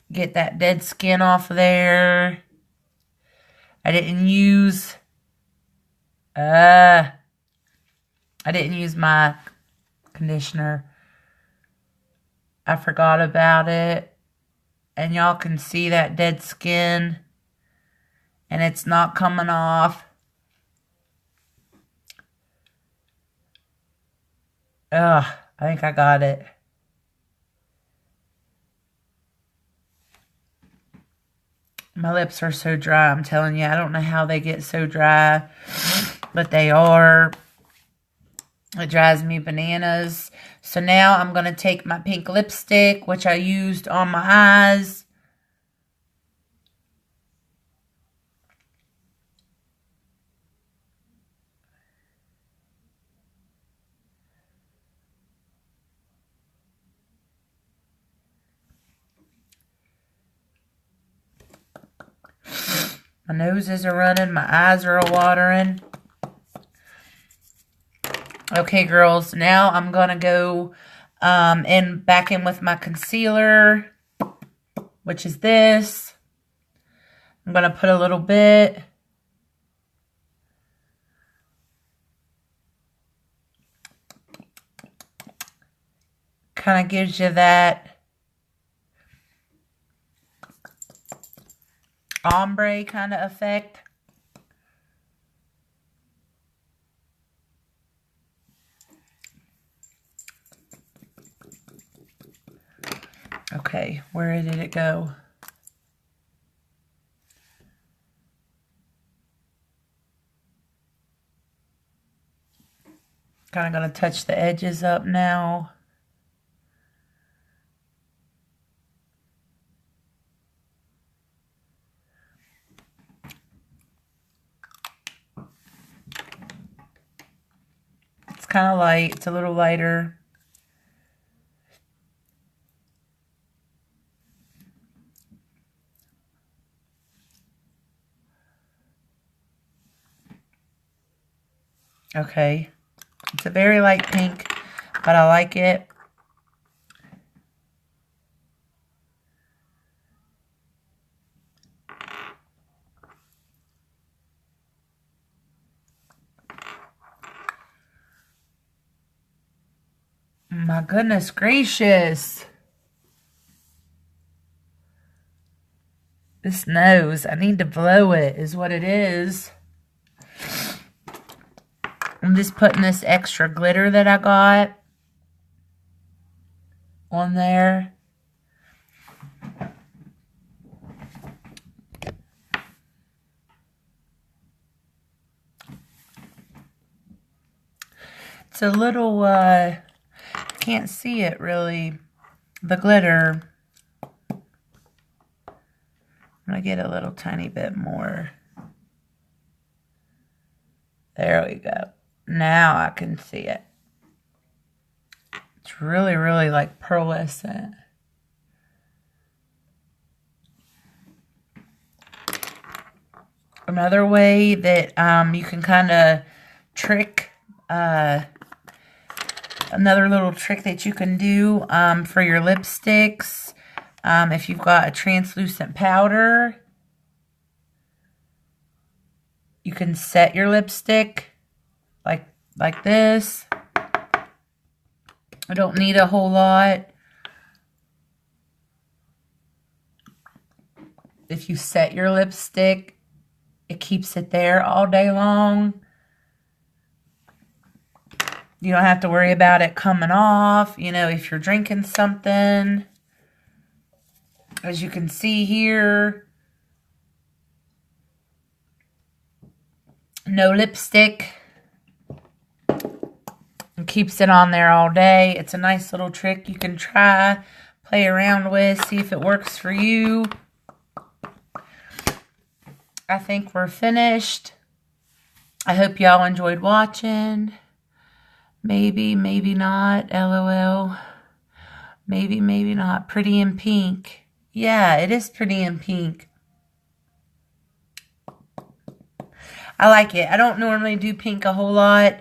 Get that dead skin off of there. I didn't use I didn't use my conditioner. I forgot about it. And y'all can see that dead skin. And it's not coming off. Ugh, I think I got it. My lips are so dry, I'm telling you. I don't know how they get so dry, but they are. It drives me bananas. So now I'm going to take my pink lipstick, which I used on my eyes. My noses are running. My eyes are watering. Okay, girls. Now I'm going to go back in with my concealer, which is this. I'm going to put a little bit. Kind of gives you that ombre kind of effect. Okay, where did it go? Kind of going to touch the edges up now. It's kind of light. It's a little lighter. Okay. It's a very light pink, but I like it. My goodness gracious. This nose, I need to blow it, is what it is. I'm just putting this extra glitter that I got on there. It's a little, can't see it really, the glitter. I'm going to get a little tiny bit more. There we go. Now I can see it. It's really, really like pearlescent. Another way that you can kind of trick, another little trick that you can do for your lipsticks, if you've got a translucent powder, you can set your lipstick like this. I don't need a whole lot. If you set your lipstick, it keeps it there all day long. You don't have to worry about it coming off, you know, if you're drinking something. As you can see here, no lipstick. It keeps it on there all day. It's a nice little trick you can try, play around with, see if it works for you. I think we're finished. I hope y'all enjoyed watching. Maybe, maybe not, LOL. Maybe, maybe not. Pretty in pink. Yeah, it is pretty in pink. I like it. I don't normally do pink a whole lot,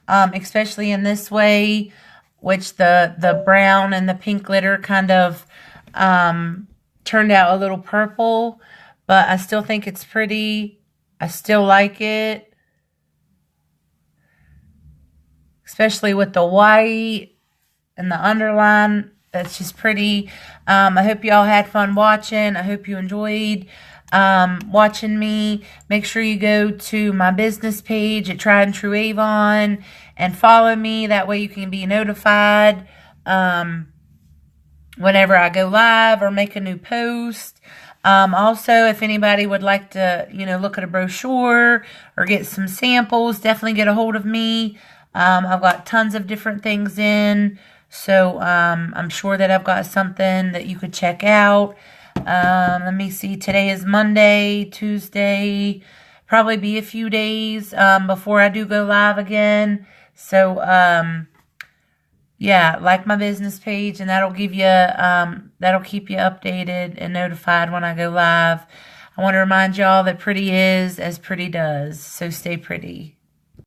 especially in this way, which the brown and the pink glitter kind of turned out a little purple, but I still think it's pretty. I still like it. Especially with the white and the underline. That's just pretty. I hope y'all had fun watching. I hope you enjoyed watching me. Make sure you go to my business page at Tried and True Avon and follow me. That way you can be notified whenever I go live or make a new post. Also, if anybody would like to, look at a brochure or get some samples, definitely get a hold of me. I've got tons of different things in, so I'm sure that I've got something that you could check out. Let me see. Today is Monday, Tuesday. Probably be a few days before I do go live again. So, yeah, like my business page, and that'll give you, that'll keep you updated and notified when I go live. I want to remind y'all that pretty is as pretty does, so stay pretty.